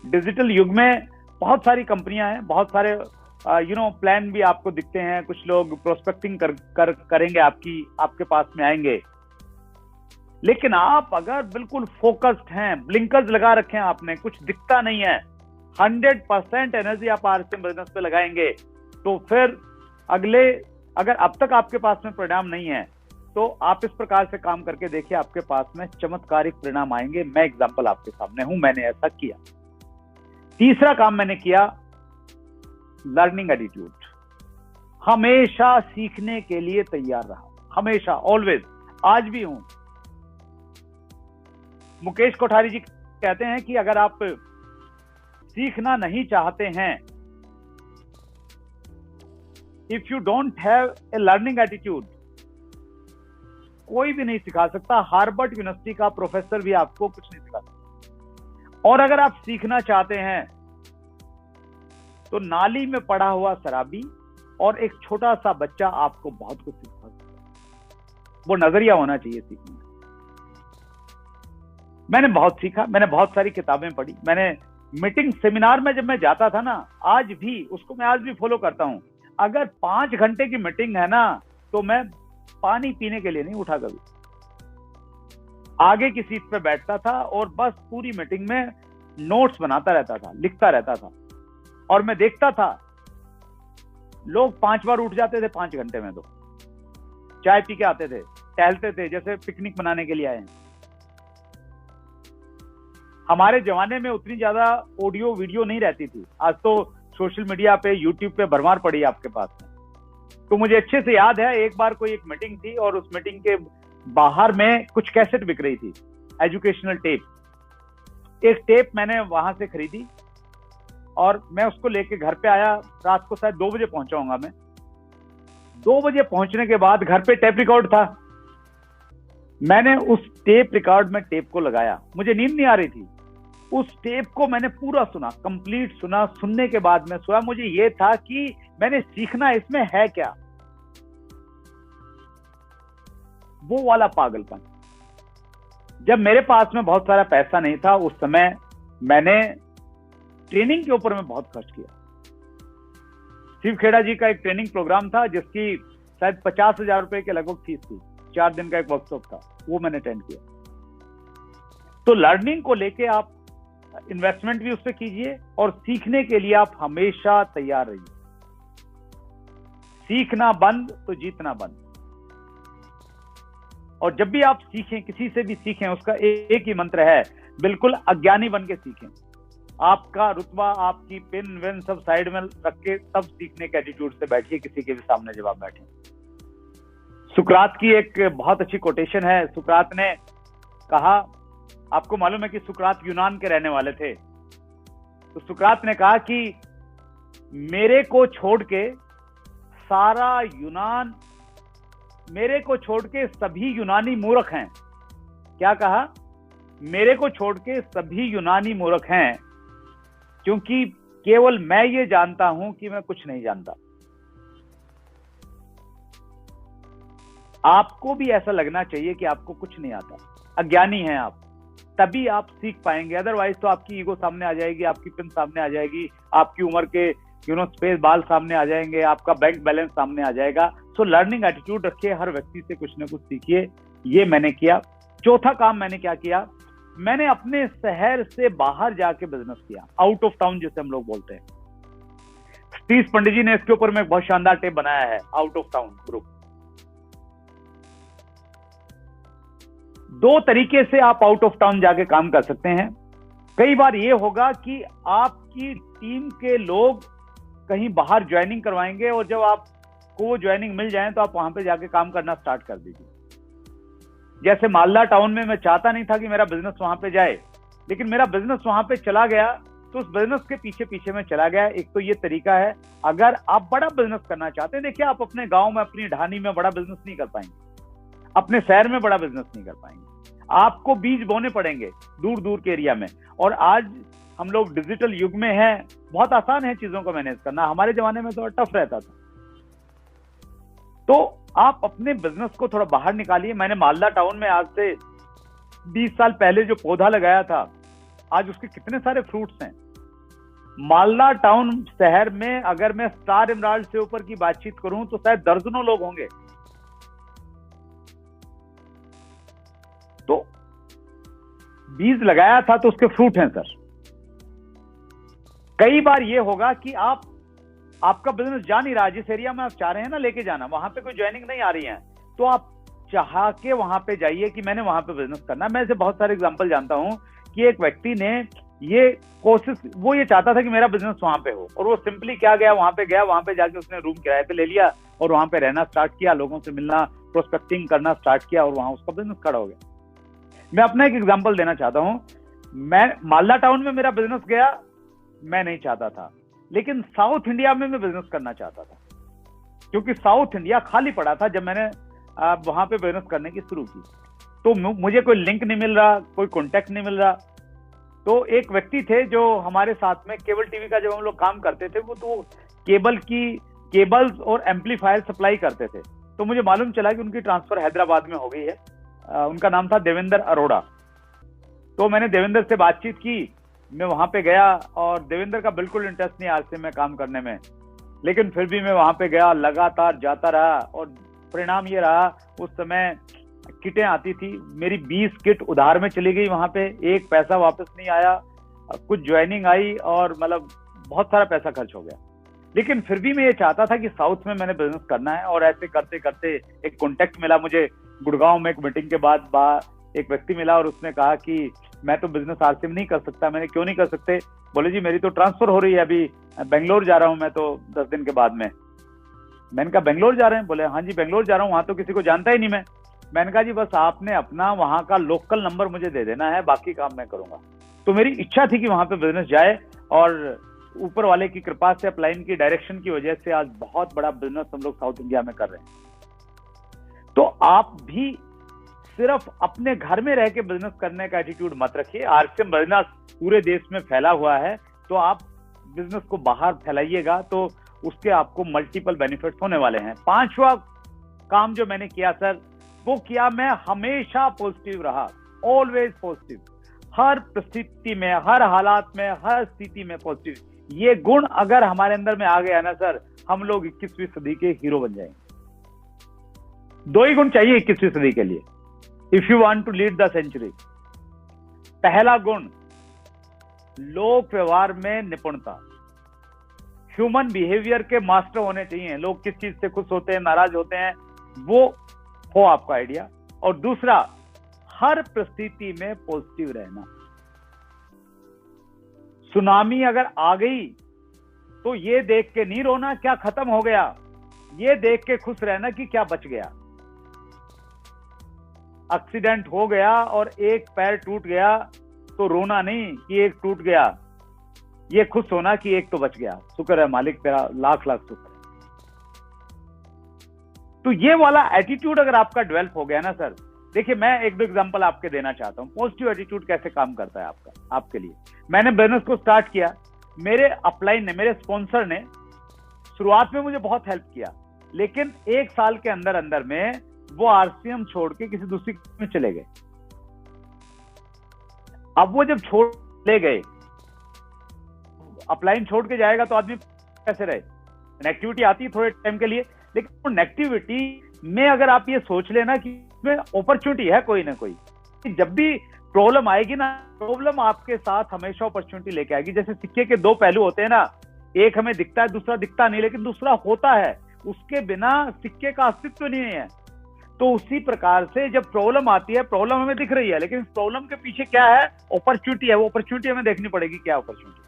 B: डिजिटल युग में बहुत सारी कंपनियां हैं, बहुत सारे प्लान भी आपको दिखते हैं। कुछ लोग प्रोस्पेक्टिंग करेंगे, आपके पास में आएंगे। लेकिन आप अगर बिल्कुल फोकस्ड हैं, ब्लिंकर्स लगा रखे हैं आपने, कुछ दिखता नहीं है, 100% एनर्जी आप आरसीएम बिजनेस पे लगाएंगे, तो फिर अगर अब तक आपके पास में परिणाम नहीं है, तो आप इस प्रकार से काम करके देखिए, आपके पास में चमत्कारिक परिणाम आएंगे। मैं एग्जांपल आपके सामने हूं, मैंने ऐसा किया। तीसरा काम मैंने किया, लर्निंग एटीट्यूड। हमेशा सीखने के लिए तैयार रहा, हमेशा, ऑलवेज, आज भी हूं। मुकेश कोठारी जी कहते हैं कि अगर आप सीखना नहीं चाहते हैं, if you don't have a learning attitude, कोई भी नहीं सिखा सकता। हार्वर्ड यूनिवर्सिटी का प्रोफेसर भी आपको कुछ नहीं सिखा सकता। और अगर आप सीखना चाहते हैं, तो नाली में पड़ा हुआ शराबी और एक छोटा सा बच्चा आपको बहुत कुछ सिखा सकता है। वो नजरिया होना चाहिए सीखने में। मैंने बहुत सीखा, मैंने बहुत सारी किताबें पढ़ी, मैंने मीटिंग सेमिनार में जब मैं जाता था ना, आज भी उसको मैं आज भी फॉलो करता हूं। अगर 5 घंटे की मीटिंग है ना, तो मैं पानी पीने के लिए नहीं उठा कभी, आगे की सीट पे बैठता था और बस पूरी मीटिंग में नोट्स बनाता रहता था, लिखता रहता था। और मैं देखता था लोग 5 बार उठ जाते थे 5 घंटे में, तो चाय पी के आते थे, टहलते थे, जैसे पिकनिक मनाने के लिए आए हैं। हमारे जमाने में उतनी ज्यादा ऑडियो वीडियो नहीं रहती थी, आज तो सोशल मीडिया पे, यूट्यूब पे भरमार पड़ी है आपके पास में। तो मुझे अच्छे से याद है, एक बार कोई एक मीटिंग थी और उस मीटिंग के बाहर में कुछ कैसेट बिक रही थी, एजुकेशनल टेप। एक टेप मैंने वहां से खरीदी और मैं उसको लेके घर पे आया। रात को शायद 2 बजे पहुंचाऊंगा मैं। 2 बजे पहुंचने के बाद घर पे टेप रिकॉर्ड था। मैंने उस टेप रिकॉर्ड में टेप को लगाया, मुझे नींद नहीं आ रही थी। उस टेप को मैंने पूरा सुना, कंप्लीट सुना। सुनने के बाद में सोया, मुझे ये था कि मैंने सीखना इसमें है क्या, वो वाला पागलपन। जब मेरे पास में बहुत सारा पैसा नहीं था, उस समय मैंने ट्रेनिंग के ऊपर में बहुत खर्च किया। शिव खेड़ा जी का एक ट्रेनिंग प्रोग्राम था, जिसकी शायद 50,000 रुपए के लगभग फीस थी। 4 दिन का एक वर्कशॉप था, वो मैंने अटेंड किया। तो लर्निंग को लेके आप इन्वेस्टमेंट भी उस पर कीजिए और सीखने के लिए आप हमेशा तैयार रहिए। सीखना बंद तो जीतना बंद। और जब भी आप सीखें, किसी से भी सीखें, उसका एक ही मंत्र है, बिल्कुल अज्ञानी बन के सीखें। आपका रुतबा, आपकी पेन वेन सब साइड में रख के तब सीखने के एटीट्यूड से बैठिए, किसी के भी सामने जब आप बैठे। सुकरात की एक बहुत अच्छी कोटेशन है। सुकरात ने कहा, आपको मालूम है कि सुकरात यूनान के रहने वाले थे। तो सुकरात ने कहा कि मेरे को छोड़ के सारा यूनान, मेरे को छोड़ के सभी यूनानी मूर्ख हैं। क्या कहा? मेरे को छोड़ के सभी यूनानी मूर्ख हैं, क्योंकि केवल मैं ये जानता हूं कि मैं कुछ नहीं जानता। आपको भी ऐसा लगना चाहिए कि आपको कुछ नहीं आता, अज्ञानी हैं आप, तभी आप सीख पाएंगे। अदरवाइज तो आपकी ईगो सामने आ जाएगी, आपकी पिन सामने आ जाएगी, आपकी उम्र के स्पेस बाल सामने आ जाएंगे, आपका बैंक बैलेंस सामने आ जाएगा। सो लर्निंग एटीट्यूड रखिए, हर व्यक्ति से कुछ ना कुछ सीखिए। ये मैंने किया। चौथा काम मैंने क्या किया, मैंने अपने शहर से बाहर जाके बिजनेस किया, आउट ऑफ टाउन जिसे हम लोग बोलते हैं। सतीश पंडित जी ने इसके ऊपर में बहुत शानदार टेप बनाया है, आउट ऑफ टाउन ग्रुप। 2 तरीके से आप आउट ऑफ टाउन जाके काम कर सकते हैं। कई बार ये होगा कि आपकी टीम के लोग कहीं बाहर ज्वाइनिंग करवाएंगे और जब आपको वो ज्वाइनिंग मिल जाए तो आप वहां पे जाके काम करना स्टार्ट कर दीजिए। जैसे मालदा टाउन में मैं चाहता नहीं था कि मेरा बिजनेस वहां पे जाए, लेकिन मेरा बिजनेस वहां पे चला गया, तो उस बिजनेस के पीछे पीछे मैं चला गया। एक तो ये तरीका है। अगर आप बड़ा बिजनेस करना चाहते हैं, देखिए आप अपने गांव में, अपनी ढानी में बड़ा बिजनेस नहीं कर पाएंगे, अपने शहर में बड़ा बिजनेस नहीं कर पाएंगे। आपको बीज बोने पड़ेंगे दूर दूर के एरिया में। और आज हम लोग डिजिटल युग में हैं, बहुत आसान है चीजों को मैनेज करना। हमारे जमाने में तो टफ रहता था। तो आप अपने बिजनेस को थोड़ा बाहर निकालिए। मैंने मालदा टाउन में आज से 20 साल पहले जो पौधा लगाया था, आज उसके कितने सारे फ्रूट्स हैं। मालदा टाउन शहर में अगर मैं स्टार एमराल्ड से ऊपर की बातचीत करूं तो शायद दर्जनों लोग होंगे। तो बीज लगाया था तो उसके फ्रूट हैं सर। कई बार ये होगा कि आपका बिजनेस जा नहीं रहा, जिस एरिया में आप चाह रहे हैं ना लेके जाना, वहां पे कोई ज्वाइनिंग नहीं आ रही है, तो आप चाह के वहां पे जाइए कि मैंने वहां पे बिजनेस करना है। मैं ऐसे बहुत सारे एग्जांपल जानता हूं कि एक व्यक्ति ने ये कोशिश, वो ये चाहता था कि मेरा बिजनेस वहां पे हो, और वो सिंपली क्या गया, वहां पे गया, वहां पे जाके उसने रूम किराए पे ले लिया और वहां पे रहना स्टार्ट किया, लोगों से मिलना, प्रोस्पेक्टिंग करना स्टार्ट किया, और वहां उसका बिजनेस खड़ा हो गया। मैं अपना एक एग्जाम्पल देना चाहता हूं। मैं मालदा टाउन में मेरा बिजनेस गया, मैं नहीं चाहता था, लेकिन साउथ इंडिया में मैं बिजनेस करना चाहता था, क्योंकि साउथ इंडिया खाली पड़ा था जब मैंने वहां पे बिजनेस करने की शुरू की। तो मुझे कोई लिंक नहीं मिल रहा, कोई कॉन्टेक्ट नहीं मिल रहा। तो एक व्यक्ति थे जो हमारे साथ में केबल टीवी का जब हम लोग काम करते थे, वो तो केबल्स और एम्पलीफायर सप्लाई करते थे। तो मुझे मालूम चला कि उनकी ट्रांसफर हैदराबाद में हो गई है। उनका नाम था देवेंद्र अरोड़ा। तो मैंने देवेंद्र से बातचीत की, मैं वहां पे गया, और देवेंद्र का बिल्कुल इंटरेस्ट नहीं आरसीएम में काम करने में, लेकिन फिर भी मैं वहां पे गया, लगातार जाता रहा, और परिणाम ये रहा, उस समय किटें आती थी, मेरी 20 किट उधार में चली गई वहां पे, एक पैसा वापस नहीं आया, कुछ ज्वाइनिंग आई और मतलब बहुत सारा पैसा खर्च हो गया। लेकिन फिर भी मैं ये चाहता था कि साउथ में मैंने बिजनेस करना है, और ऐसे करते करते एक कॉन्टेक्ट मिला मुझे गुड़गांव में। एक मीटिंग के बाद एक व्यक्ति मिला और उसने कहा कि मैं तो बिजनेस आरसीएम नहीं कर सकता। मैंने क्यों नहीं कर सकते? बोले जी मेरी तो ट्रांसफर हो रही है, अभी बेंगलोर जा रहा हूं मैं तो 10 दिन के बाद में। मैंने कहा बेंगलोर जा रहे हैं? बोले हाँ जी बेंगलोर जा रहा हूँ, वहां तो किसी को जानता ही नहीं मैं। मैंने कहा जी बस आपने अपना वहां का लोकल नंबर मुझे दे देना है, बाकी काम मैं करूंगा। तो मेरी इच्छा थी कि वहां पे बिजनेस जाए, और ऊपर वाले की कृपा से, अपलाइन की डायरेक्शन की वजह से आज बहुत बड़ा बिजनेस हम लोग साउथ इंडिया में कर रहे हैं। तो आप भी सिर्फ अपने घर में रह के बिजनेस करने का एटीट्यूड मत रखिए। आरसीएम बिजनेस पूरे देश में फैला हुआ है, तो आप बिजनेस को बाहर फैलाइएगा तो उसके आपको मल्टीपल बेनिफिट्स होने वाले हैं। 5वां काम जो मैंने किया सर, वो किया, मैं हमेशा पॉजिटिव रहा, ऑलवेज पॉजिटिव, हर परिस्थिति में, हर हालात में, हर स्थिति में पॉजिटिव। ये गुण अगर हमारे अंदर में आ गया ना सर, हम लोग 21वीं सदी के हीरो बन जाएंगे। 2 ही गुण चाहिए 21वीं सदी के लिए, if you want to lead the century. पहला गुण, लोक व्यवहार में निपुणता, ह्यूमन बिहेवियर के मास्टर होने चाहिए। लोग किस चीज से खुश होते हैं, नाराज होते हैं, वो हो आपका आइडिया। और दूसरा, हर परिस्थिति में पॉजिटिव रहना। सुनामी अगर आ गई तो ये देख के नहीं रोना क्या खत्म हो गया, ये देख के खुश रहना कि क्या बच गया। एक्सीडेंट हो गया और एक पैर टूट गया तो रोना नहीं कि एक टूट गया, ये खुश होना कि एक तो बच गया, शुक्र है मालिक तेरा, लाख लाख शुक्र है। तो ये वाला एटीट्यूड अगर आपका डेवलप हो गया ना सर, देखिए मैं 1-2 एग्जांपल आपके देना चाहता हूं, पॉजिटिव एटीट्यूड कैसे काम करता है आपके लिए। मैंने बिजनेस को स्टार्ट किया, मेरे अपलाइन ने, मेरे स्पॉन्सर ने शुरुआत में मुझे बहुत हेल्प किया, लेकिन 1 साल के अंदर अंदर में वो आरसीएम छोड़ के किसी दूसरी में चले गए। अब वो जब छोड़ ले गए, अपलाइन छोड़ के जाएगा तो आदमी कैसे रहे? नेगेटिविटी आती है थोड़े टाइम के लिए, लेकिन वो नेगेटिविटी में अगर आप ये सोच लेना कि इसमें अपॉर्चुनिटी है कोई ना कोई, जब भी प्रॉब्लम आएगी ना, प्रॉब्लम आपके साथ हमेशा अपॉर्चुनिटी लेके आएगी। जैसे सिक्के के 2 पहलू होते हैं ना, एक हमें दिखता है, दूसरा दिखता नहीं, लेकिन दूसरा होता है, उसके बिना सिक्के का अस्तित्व नहीं है। तो उसी प्रकार से जब प्रॉब्लम आती है, प्रॉब्लम हमें दिख रही है, लेकिन इस प्रॉब्लम के पीछे क्या है? अपॉर्चुनिटी है। वो अपॉर्चुनिटी हमें देखनी पड़ेगी, क्या अपॉर्चुनिटी।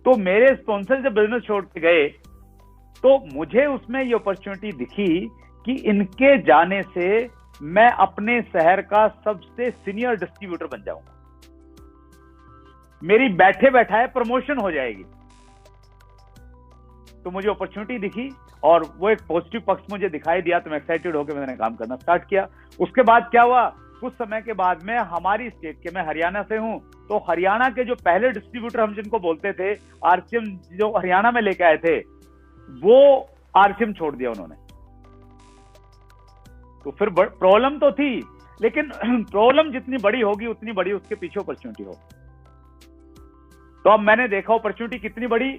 B: तो मेरे स्पॉन्सर जब बिजनेस छोड़ के गए तो मुझे उसमें ये अपॉर्चुनिटी दिखी कि इनके जाने से मैं अपने शहर का सबसे सीनियर डिस्ट्रीब्यूटर बन जाऊंगा, मेरी बैठे बैठाए प्रमोशन हो जाएगी। तो मुझे अपॉर्चुनिटी दिखी और वो एक पॉजिटिव पक्ष मुझे दिखाई दिया, तो मैं एक्साइटेड होकर मैंने काम करना स्टार्ट किया। उसके बाद क्या हुआ, कुछ समय के बाद में हमारी स्टेट के, मैं हरियाणा से हूं, तो हरियाणा के जो पहले डिस्ट्रीब्यूटर हम जिनको बोलते थे, आरसीएम जो हरियाणा में लेके आए थे, वो आरसीएम छोड़ दिया उन्होंने। तो फिर प्रॉब्लम तो थी, लेकिन प्रॉब्लम जितनी बड़ी होगी उतनी बड़ी उसके पीछे अपॉर्चुनिटी होगी। तो अब मैंने देखा अपॉर्चुनिटी कितनी बड़ी।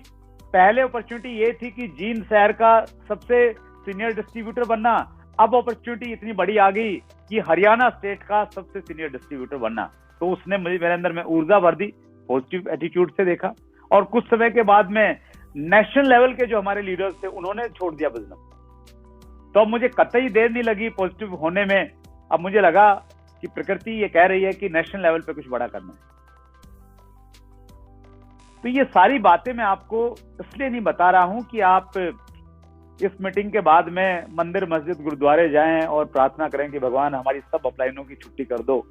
B: पहले अपॉर्चुनिटी ये थी कि जींद शहर का सबसे सीनियर डिस्ट्रीब्यूटर बनना, अब अपॉर्चुनिटी इतनी बड़ी आ गई कि हरियाणा स्टेट का सबसे सीनियर डिस्ट्रीब्यूटर बनना, तो उसने मेरे अंदर में ऊर्जा भर दी, पॉजिटिव एटीट्यूड से देखा, और कुछ समय के बाद में नेशनल लेवल के जो हमारे लीडर्स थे उन्होंने छोड़ दिया बिजनेस। तो अब मुझे कतई देर नहीं लगी पॉजिटिव होने में। अब मुझे लगा कि प्रकृति ये कह रही है कि नेशनल लेवल पे कुछ बड़ा करना है। तो ये सारी बातें मैं आपको इसलिए नहीं बता रहा हूं कि आप इस मीटिंग के बाद में मंदिर मस्जिद गुरुद्वारे जाएं और प्रार्थना करें कि भगवान हमारी सब अपलाइनों की छुट्टी कर दो।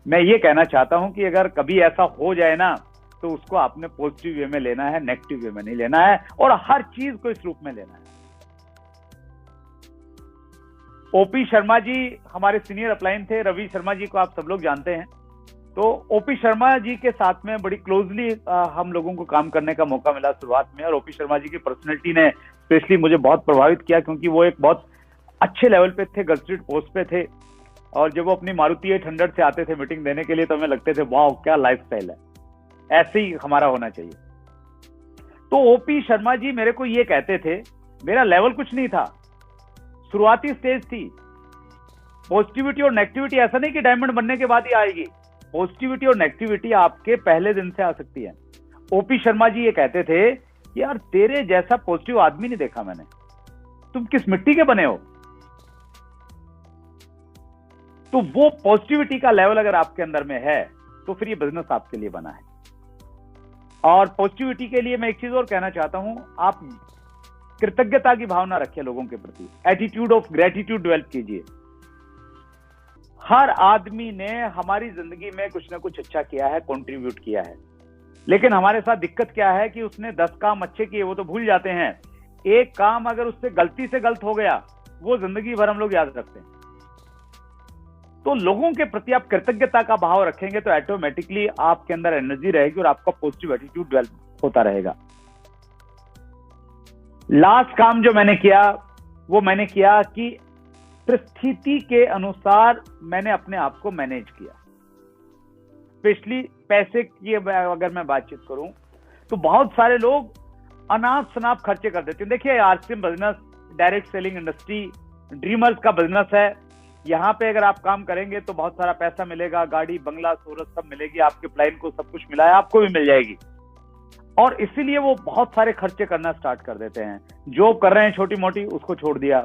B: मैं ये कहना चाहता हूं कि अगर कभी ऐसा हो जाए ना, तो उसको आपने पॉजिटिव वे में लेना है, नेगेटिव वे में नहीं लेना है, और हर चीज को इस रूप में लेना है। ओपी शर्मा जी हमारे सीनियर अपलाइन थे, रवि शर्मा जी को आप सब लोग जानते हैं। तो ओपी शर्मा जी के साथ में बड़ी क्लोजली हम लोगों को काम करने का मौका मिला शुरुआत में, और ओपी शर्मा जी की पर्सनैलिटी ने स्पेशली मुझे बहुत प्रभावित किया, क्योंकि वो एक बहुत अच्छे लेवल पे थे, गजटेड पोस्ट पे थे, और जब वो अपनी मारुति 800 से आते थे मीटिंग देने के लिए तो हमें लगते थे वाह क्या लाइफस्टाइल है, ऐसे ही हमारा होना चाहिए। तो ओपी शर्मा जी मेरे को ये कहते थे, मेरा लेवल कुछ नहीं था, शुरुआती स्टेज थी। पॉजिटिविटी और नेगेटिविटी ऐसा नहीं कि डायमंड बनने के बाद ही आएगी, पॉजिटिविटी और नेगेटिविटी आपके पहले दिन से आ सकती है। ओपी शर्मा जी ये कहते थे कि यार तेरे जैसा पॉजिटिव आदमी नहीं देखा मैंने, तुम किस मिट्टी के बने हो। तो वो पॉजिटिविटी का लेवल अगर आपके अंदर में है तो फिर ये बिजनेस आपके लिए बना है। और पॉजिटिविटी के लिए मैं एक चीज और कहना चाहता हूं, आप कृतज्ञता की भावना रखिए लोगों के प्रति, एटीट्यूड ऑफ ग्रेटिट्यूड डेवलप कीजिए। हर आदमी ने हमारी जिंदगी में कुछ ना कुछ अच्छा किया है, कंट्रीब्यूट किया है, लेकिन हमारे साथ दिक्कत क्या है कि उसने 10 काम अच्छे किए वो तो भूल जाते हैं, एक काम अगर उससे गलती से गलत हो गया वो जिंदगी भर हम लोग याद रखते हैं। तो लोगों के प्रति आप कृतज्ञता का भाव रखेंगे तो ऑटोमेटिकली आपके अंदर एनर्जी रहेगी और आपका पॉजिटिव एटीट्यूड डेवलप होता रहेगा। लास्ट काम जो मैंने किया वो मैंने किया कि परिस्थिति के अनुसार मैंने अपने आप को मैनेज किया। स्पेशली पैसे की अगर मैं बातचीत करूं तो बहुत सारे लोग अनाप शनाप खर्चे कर देते हैं। देखिए RCM business direct selling industry dreamers का बिजनेस है। यहाँ पे अगर आप काम करेंगे तो बहुत सारा पैसा मिलेगा, गाड़ी बंगला शोहरत सब मिलेगी, आपके क्लाइंट को सब कुछ मिला है, आपको भी मिल जाएगी। और इसीलिए वो बहुत सारे खर्चे करना स्टार्ट कर देते हैं। जॉब कर रहे हैं छोटी मोटी, उसको छोड़ दिया,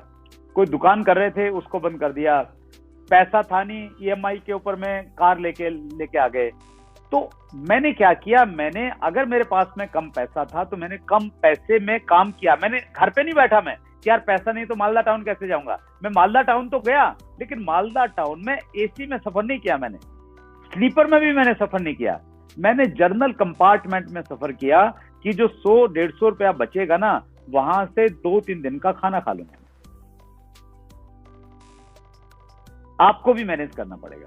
B: कोई दुकान कर रहे थे उसको बंद कर दिया, पैसा था नहीं ईएमआई के ऊपर में कार लेके आ गए। तो मैंने क्या किया, मैंने अगर मेरे पास में कम पैसा था तो मैंने कम पैसे में काम किया। मैंने घर पे नहीं बैठा मैं कि यार पैसा नहीं तो मालदा टाउन कैसे जाऊंगा। मैं मालदा टाउन तो गया, लेकिन मालदा टाउन में एसी में सफर नहीं किया, मैंने स्लीपर में भी मैंने सफर नहीं किया, मैंने जर्नल कंपार्टमेंट में सफर किया कि जो 100-150 रुपया बचेगा ना वहां से 2-3 दिन का खाना खा लूंगा। आपको भी मैनेज करना पड़ेगा।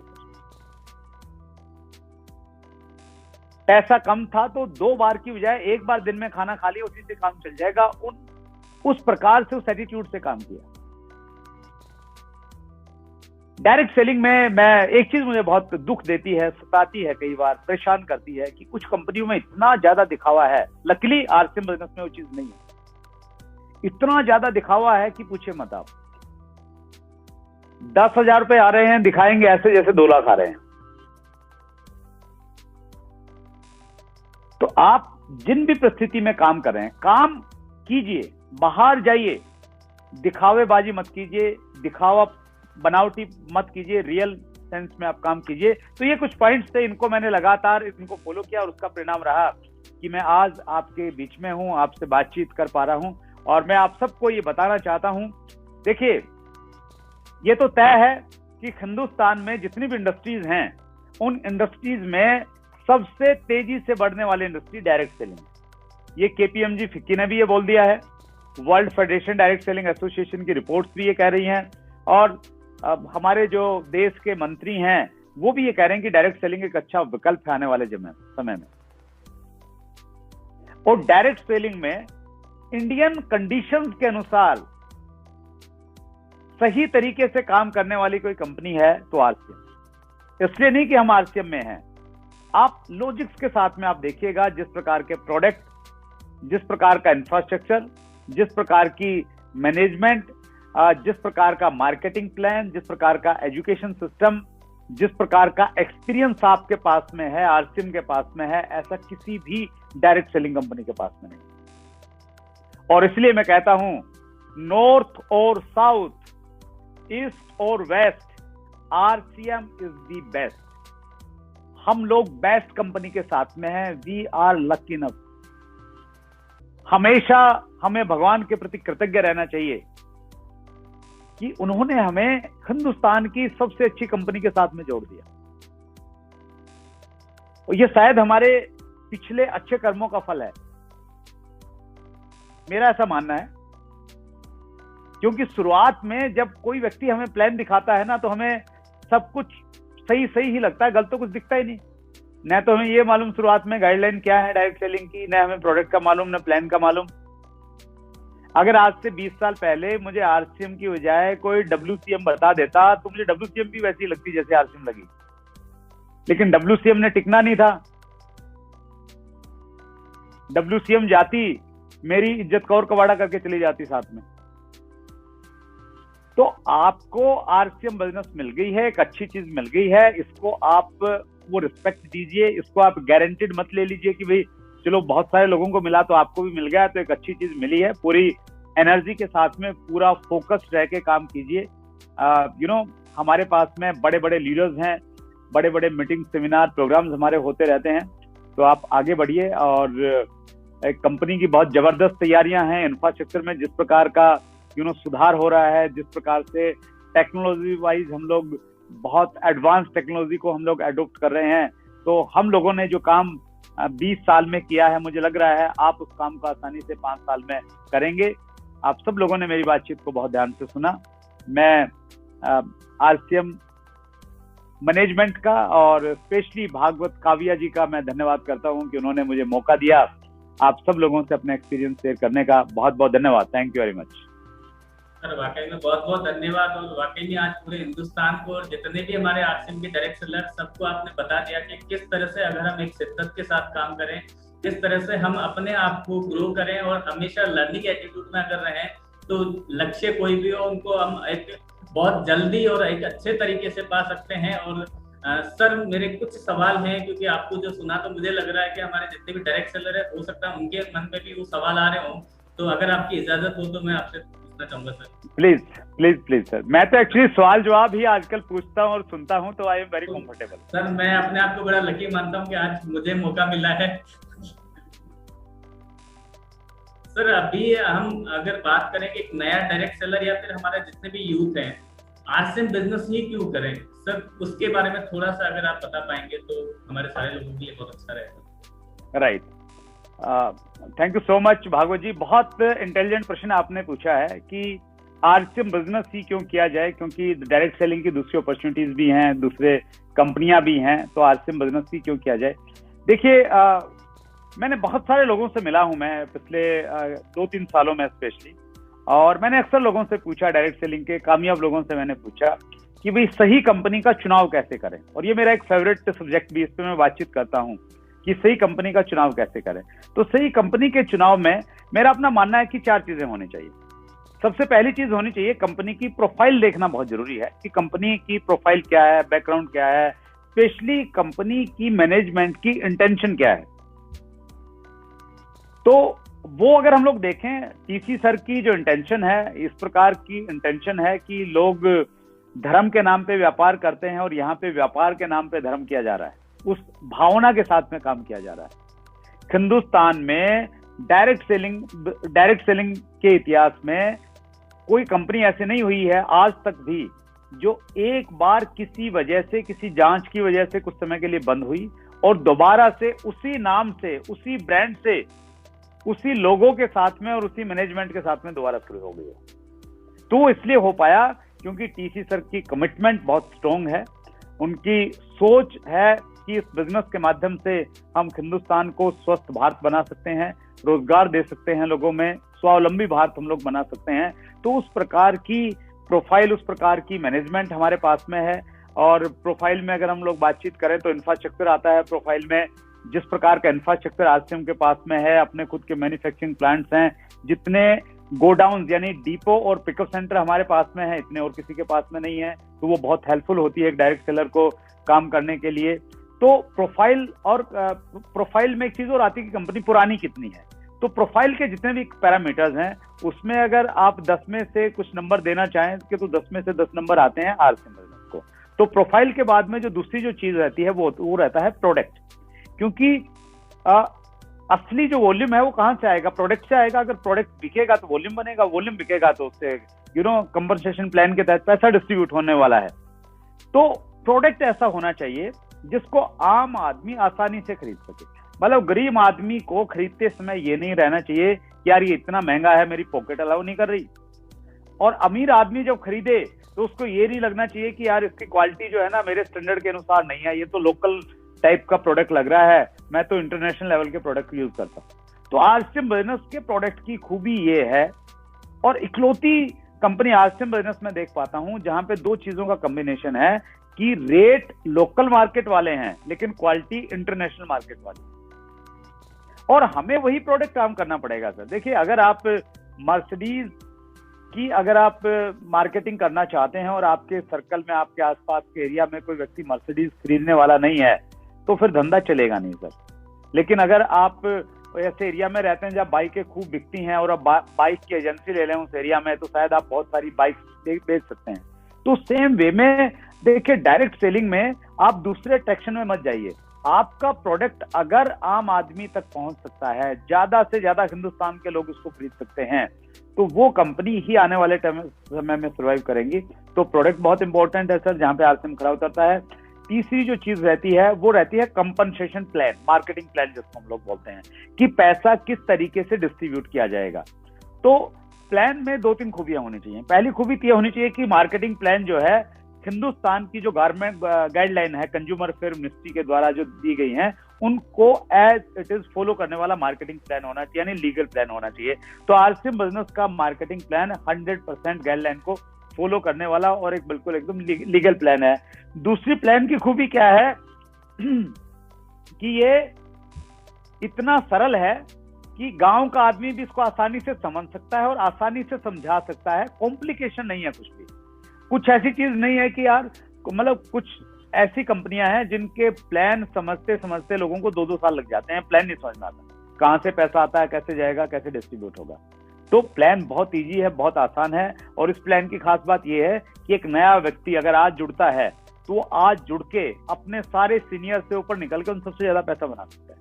B: पैसा कम था तो 2 बार की बजाय 1 बार दिन में खाना खा लिया, उसी से काम चल जाएगा। उस प्रकार से उस एटीट्यूड से काम किया। डायरेक्ट सेलिंग में मैं एक चीज मुझे बहुत दुख देती है, सताती है, कई बार परेशान करती है कि कुछ कंपनियों में इतना ज्यादा दिखावा है। लकीली आरसीएम बिजनेस में वो चीज नहीं है। इतना ज्यादा दिखावा है कि पूछे मत आप। 10,000 रुपए आ रहे हैं, दिखाएंगे ऐसे जैसे 2 लाख आ रहे हैं। तो आप जिन भी परिस्थिति में काम कर रहे हैं, काम कीजिए, बाहर जाइए, दिखावेबाजी मत कीजिए, दिखावा बनावटी मत कीजिए, रियल सेंस में आप काम कीजिए। तो ये कुछ पॉइंट्स थे, इनको मैंने लगातार इनको फॉलो किया और उसका परिणाम रहा कि मैं आज आपके बीच में हूं, आपसे बातचीत कर पा रहा हूं। और मैं आप सबको ये बताना चाहता हूं, देखिए ये तो तय है कि हिंदुस्तान में जितनी भी इंडस्ट्रीज हैं उन इंडस्ट्रीज में सबसे तेजी से बढ़ने वाली इंडस्ट्री डायरेक्ट सेलिंग। ये केपीएमजी फिक्की ने भी ये बोल दिया है, world federation direct selling association की रिपोर्ट्स भी ये कह रही हैं, और हमारे जो देश के मंत्री हैं वो भी ये कह रहे हैं कि डायरेक्ट सेलिंग एक अच्छा विकल्प है आने वाले समय में। और डायरेक्ट सेलिंग में इंडियन कंडीशंस के अनुसार सही तरीके से काम करने वाली कोई कंपनी है तो आरसीएम। इसलिए नहीं कि हम आरसीएम में हैं, आप लॉजिक्स के साथ में आप देखिएगा, जिस प्रकार के प्रोडक्ट, जिस प्रकार का इंफ्रास्ट्रक्चर, जिस प्रकार की मैनेजमेंट, जिस प्रकार का मार्केटिंग प्लान, जिस प्रकार का एजुकेशन सिस्टम, जिस प्रकार का एक्सपीरियंस आपके पास में है, आरसीएम के पास में है, ऐसा किसी भी डायरेक्ट सेलिंग कंपनी के पास में नहीं। और इसलिए मैं कहता हूं, नॉर्थ और साउथ, ईस्ट और west, RCM is the best. हम लोग बेस्ट कंपनी के साथ में हैं। We are lucky enough. हमेशा हमें भगवान के प्रति कृतज्ञ रहना चाहिए कि उन्होंने हमें हिंदुस्तान की सबसे अच्छी कंपनी के साथ में जोड़ दिया। और ये शायद हमारे पिछले अच्छे कर्मों का फल है, मेरा ऐसा मानना है। क्योंकि शुरुआत में जब कोई व्यक्ति हमें प्लान दिखाता है ना, तो हमें सब कुछ सही सही ही लगता है, गलत तो कुछ दिखता ही नहीं। न तो हमें ये मालूम शुरुआत में गाइडलाइन क्या है डायरेक्ट सेलिंग की, न हमें प्रोडक्ट का मालूम, न प्लान का मालूम। अगर आज से 20 साल पहले मुझे आरसीएम की बजाय कोई डब्ल्यूसीएम बता देता, तो मुझे डब्ल्यूसीएम भी वैसी लगती जैसे आरसीएम लगी। लेकिन डब्ल्यूसीएम ने टिकना नहीं था। डब्ल्यूसीएम जाती, मेरी इज्जत कौर कबाड़ा करके चली जाती साथ में। तो आपको आरसीएम बिजनेस मिल गई है, एक अच्छी चीज मिल गई है, इसको आप वो रिस्पेक्ट दीजिए। इसको आप गारंटेड मत ले लीजिए कि भाई चलो बहुत सारे लोगों को मिला तो आपको भी मिल गया, तो एक अच्छी चीज मिली है। पूरी एनर्जी के साथ में पूरा फोकस रह के काम कीजिए। हमारे पास में बड़े बड़े लीडर्स हैं, बड़े बड़े मीटिंग, सेमिनार, प्रोग्राम्स हमारे होते रहते हैं। तो आप आगे बढ़िए। और एक कंपनी की बहुत जबरदस्त तैयारियां हैं इंफ्रास्ट्रक्चर में। जिस प्रकार का सुधार हो रहा है, जिस प्रकार से टेक्नोलॉजी वाइज हम लोग बहुत एडवांस टेक्नोलॉजी को हम लोग एडॉप्ट कर रहे हैं, तो हम लोगों ने जो काम 20 साल में किया है, मुझे लग रहा है आप उस काम को आसानी से 5 साल में करेंगे। आप सब लोगों ने मेरी बातचीत को बहुत ध्यान से सुना। मैं आरसीएम मैनेजमेंट का और स्पेशली भागवत काव्या जी का मैं धन्यवाद करता हूं कि उन्होंने मुझे मौका दिया आप सब लोगों से अपने एक्सपीरियंस शेयर करने का। बहुत बहुत धन्यवाद। Thank you very much
A: sir. वाकई में बहुत बहुत धन्यवाद। और वाकई में आज पूरे हिंदुस्तान को और जितने भी हमारे आरसीएम के डायरेक्ट सेलर, सबको आपने बता दिया कि किस तरह से अगर हम एक शिद्दत के साथ काम करें, किस तरह से हम अपने आप को ग्रो करें और हमेशा लर्निंग एटीट्यूड में अगर रहें, तो लक्ष्य कोई भी हो उनको हम एक बहुत जल्दी और एक अच्छे तरीके से पा सकते हैं। और सर, मेरे कुछ सवाल हैं, क्योंकि आपको जो सुना तो मुझे लग रहा है कि हमारे जितने भी डायरेक्ट सेलर है, हो सकता है उनके मन में भी वो सवाल आ रहे हों। तो अगर आपकी इजाजत हो तो मैं आपसे पूछना चाहूंगा sir.
B: Please please please sir. मैं तो एक्चुअली सवाल जवाब ही आजकल पूछता हूँ और सुनता हूँ, तो I am very comfortable.
A: Sir, मैं अपने आप को बड़ा लकी मानता हूँ कि आज मुझे मौका मिला है। सर, अभी हम अगर बात करें कि एक नया डायरेक्ट सेलर या फिर हमारे जितने भी यूथ हैं, आरसीएम बिजनेस ही क्यों करें सर, उसके बारे में थोड़ा सा अगर आप बता पाएंगे तो हमारे सारे लोगों के लिए बहुत अच्छा रहेगा।
B: Right, thank you so much Bhagwat ji. बहुत इंटेलिजेंट प्रश्न आपने पूछा है कि आरसीएम बिजनेस ही क्यों किया जाए, क्योंकि डायरेक्ट सेलिंग की दूसरी अपॉर्चुनिटीज भी हैं, दूसरे कंपनियां भी हैं, तो आरसीएम बिजनेस ही क्यों किया जाए। देखिए, मैंने बहुत सारे लोगों से मिला हूं मैं पिछले 2-3 सालों में स्पेशली, और मैंने अक्सर लोगों से पूछा, डायरेक्ट सेलिंग के कामयाब लोगों से मैंने पूछा कि भाई सही कंपनी का चुनाव कैसे करें। और ये मेरा एक फेवरेट सब्जेक्ट भी, इस पे मैं बातचीत करता हूं कि सही कंपनी का चुनाव कैसे करें। तो सही कंपनी के चुनाव में मेरा अपना मानना है कि 4 चीजें होनी चाहिए। सबसे पहली चीज होनी चाहिए, कंपनी की प्रोफाइल देखना बहुत जरूरी है कि कंपनी की प्रोफाइल क्या है, बैकग्राउंड क्या है, स्पेशली कंपनी की मैनेजमेंट की इंटेंशन क्या है। तो वो अगर हम लोग देखें, टीसी सर की जो इंटेंशन है, इस प्रकार की इंटेंशन है कि लोग धर्म के नाम पे व्यापार करते हैं और यहाँ पे व्यापार के नाम पे धर्म किया जा रहा है, उस भावना के साथ में काम किया जा रहा है। हिंदुस्तान में डायरेक्ट सेलिंग के इतिहास में कोई कंपनी ऐसी नहीं हुई है आज तक भी जो एक बार किसी वजह से, किसी जांच की वजह से कुछ समय के लिए बंद हुई और दोबारा से उसी नाम से, उसी ब्रांड से, उसी लोगों के साथ में और उसी मैनेजमेंट के साथ में दोबारा शुरू हो गई है। तो इसलिए हो पाया क्योंकि टीसी सर की कमिटमेंट बहुत स्ट्रॉन्ग है, उनकी सोच है कि इस बिजनेस के माध्यम से हम हिंदुस्तान को स्वस्थ भारत बना सकते हैं, रोजगार दे सकते हैं लोगों में, स्वावलंबी भारत हम लोग बना सकते हैं। तो उस प्रकार की प्रोफाइल, उस प्रकार की मैनेजमेंट हमारे पास में है। और प्रोफाइल में अगर हम लोग बातचीत करें तो इंफ्रास्ट्रक्चर आता है प्रोफाइल में। जिस प्रकार का इंफ्रास्ट्रक्चर आरसीएम के पास में है, अपने खुद के मैन्युफैक्चरिंग प्लांट्स हैं, जितने गोडाउन यानी डिपो और पिकअप सेंटर हमारे पास में है, इतने और किसी के पास में नहीं है, तो वो बहुत हेल्पफुल होती है एक डायरेक्ट सेलर को काम करने के लिए। तो प्रोफाइल, और प्रोफाइल में एक चीज और आती है कि कंपनी पुरानी कितनी है। तो प्रोफाइल के जितने भी पैरामीटर्स हैं उसमें अगर आप 10 में से कुछ नंबर देना चाहें कि तो 10 में से 10 नंबर आते हैं आरसीएम बिजनेस को। तो प्रोफाइल के बाद में जो दूसरी जो चीज रहती है वो रहता है प्रोडक्ट, क्योंकि असली जो वॉल्यूम है वो कहां से आएगा? प्रोडक्ट से आएगा। अगर प्रोडक्ट बिकेगा तो वॉल्यूम बनेगा, वॉल्यूम बिकेगा तो उससे कंपनसेशन प्लान के तहत पैसा डिस्ट्रीब्यूट होने वाला है। तो प्रोडक्ट ऐसा होना चाहिए जिसको आम आदमी आसानी से खरीद सके। मतलब गरीब आदमी को खरीदते समय ये नहीं रहना चाहिए कि यार ये इतना महंगा है, मेरी पॉकेट अलाउ नहीं कर रही। और अमीर आदमी जब खरीदे तो उसको ये नहीं लगना चाहिए कि यार इसकी क्वालिटी जो है ना मेरे स्टैंडर्ड के अनुसार नहीं है, ये तो लोकल टाइप का प्रोडक्ट लग रहा है, मैं तो इंटरनेशनल लेवल के प्रोडक्ट यूज करता हूं। तो आरसीएम बिजनेस के प्रोडक्ट की खूबी ये है, और इकलौती कंपनी आरसीएम बिजनेस में देख पाता हूं जहां पे दो चीजों का कॉम्बिनेशन है कि रेट लोकल मार्केट वाले हैं लेकिन क्वालिटी इंटरनेशनल मार्केट वाली। और हमें वही प्रोडक्ट काम करना पड़ेगा सर। देखिए, अगर आप मर्सिडीज की अगर आप मार्केटिंग करना चाहते हैं और आपके सर्कल में, आपके आसपास के एरिया में कोई व्यक्ति मर्सिडीज खरीदने वाला नहीं है तो फिर धंधा चलेगा नहीं सर। लेकिन अगर आप ऐसे एरिया में रहते हैं जहाँ बाइकें खूब बिकती हैं और अब बाइक की एजेंसी ले लें उस एरिया में, तो शायद आप बहुत सारी बाइक बेच सकते हैं। तो सेम वे में देखिए, डायरेक्ट सेलिंग में आप दूसरे ट्रैक्शन में मत जाइए। आपका प्रोडक्ट अगर आम आदमी तक पहुंच सकता है, ज्यादा से ज्यादा हिंदुस्तान के लोग उसको खरीद सकते हैं, तो वो कंपनी ही आने वाले समय में सर्वाइव करेंगी। तो प्रोडक्ट बहुत इंपॉर्टेंट है सर, जहां पे आरसीएम खड़ा उतरता है। तीसरी जो चीज रहती है वो रहती है कंपनसेशन प्लान, मार्केटिंग प्लान जिसको हम लोग बोलते हैं, कि पैसा किस तरीके से डिस्ट्रीब्यूट किया जाएगा। तो प्लान में 2-3 खूबियां होनी चाहिए। पहली खूबी यह होनी चाहिए कि मार्केटिंग प्लान जो है हिंदुस्तान की जो गवर्नमेंट गाइडलाइन है कंज्यूमर अफेयर मिनिस्ट्री के द्वारा जो दी गई हैं, उनको एज इट इज फॉलो करने वाला मार्केटिंग प्लान होना चाहिए, यानी लीगल प्लान होना चाहिए। तो आरसीएम बिजनेस का मार्केटिंग प्लान 100% गाइडलाइन को फॉलो करने वाला और एक बिल्कुल एकदम लीगल प्लान है। दूसरी प्लान की खूबी क्या है कि ये इतना सरल है कि गांव का आदमी भी इसको आसानी से समझ सकता है और आसानी से समझा सकता है। कॉम्प्लिकेशन नहीं है, कुछ ऐसी चीज नहीं है कि यार, मतलब कुछ ऐसी कंपनियां हैं जिनके प्लान समझते समझते लोगों को 2-2 साल लग जाते हैं, प्लान नहीं समझ में आता, कहां से पैसा आता है, कैसे जाएगा, कैसे डिस्ट्रीब्यूट होगा। तो प्लान बहुत इजी है, बहुत आसान है। और इस प्लान की खास बात यह है कि एक नया व्यक्ति अगर आज जुड़ता है तो आज जुड़ के अपने सारे सीनियर से ऊपर निकल के उन सबसे ज्यादा पैसा बना सकता है।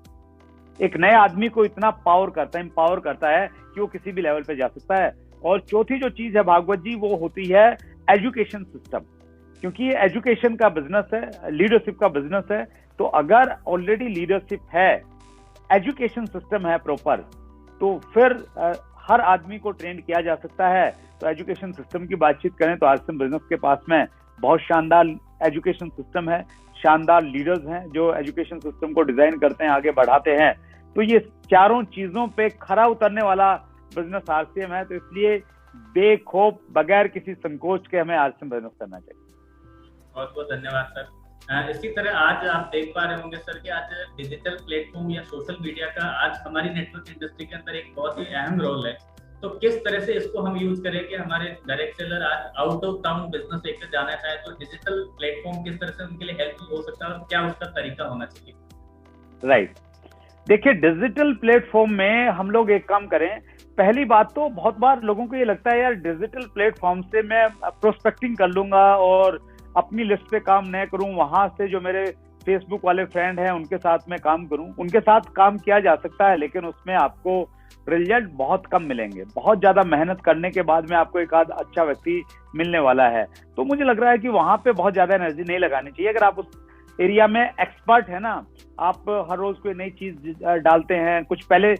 B: एक नए आदमी को इतना पावर करता है, एम्पावर करता है कि वो किसी भी लेवल पे जा सकता है। और चौथी जो चीज है भागवत जी, वो होती है एजुकेशन सिस्टम, क्योंकि ये एजुकेशन का बिजनेस है, लीडरशिप का बिजनेस है। तो अगर ऑलरेडी लीडरशिप है, एजुकेशन सिस्टम है प्रॉपर, तो फिर हर आदमी को ट्रेन किया जा सकता है। तो एजुकेशन सिस्टम की बातचीत करें तो आरसीएम बिजनेस के पास में बहुत शानदार एजुकेशन सिस्टम है, शानदार लीडर्स हैं जो एजुकेशन सिस्टम को डिजाइन करते हैं, आगे बढ़ाते हैं। तो ये चारों चीजों पे खरा उतरने वाला बिजनेस आरसीएम है। तो इसलिए बेखौफ, बगैर किसी संकोच के हमें आरसीएम बिजनेस करना चाहिए।
A: बहुत बहुत धन्यवाद सर। इसी तरह आज आप देख पा रहे होंगे सर कि आज डिजिटल प्लेटफॉर्म या सोशल मीडिया का आज हमारी नेटवर्क इंडस्ट्री के अंदर एक बहुत ही अहम रोल है। तो किस तरह से इसको हम यूज करें कि हमारे डायरेक्ट सेलर आज आउट ऑफ टाउन बिजनेस लेकर जाना चाहे तो डिजिटल प्लेटफॉर्म किस तरह से उनके लिए हेल्पफुल हो सकता है और क्या उसका तरीका होना चाहिए?
B: राइट, देखिए डिजिटल प्लेटफॉर्म में हम लोग एक काम करें। पहली बात तो बहुत बार लोगों को ये लगता है यार डिजिटल प्लेटफॉर्म से मैं प्रोस्पेक्टिंग कर लूंगा और अपनी लिस्ट पे काम न करूं, वहां से जो मेरे फेसबुक वाले फ्रेंड हैं उनके साथ में काम करूं। उनके साथ काम किया जा सकता है, लेकिन उसमें आपको रिजल्ट बहुत कम मिलेंगे। बहुत ज्यादा मेहनत करने के बाद में आपको एक आध अच्छा व्यक्ति मिलने वाला है। तो मुझे लग रहा है कि वहां पे बहुत ज्यादा एनर्जी नहीं लगानी चाहिए। अगर आप उस एरिया में एक्सपर्ट है ना, आप हर रोज कोई नई चीज डालते हैं, कुछ पहले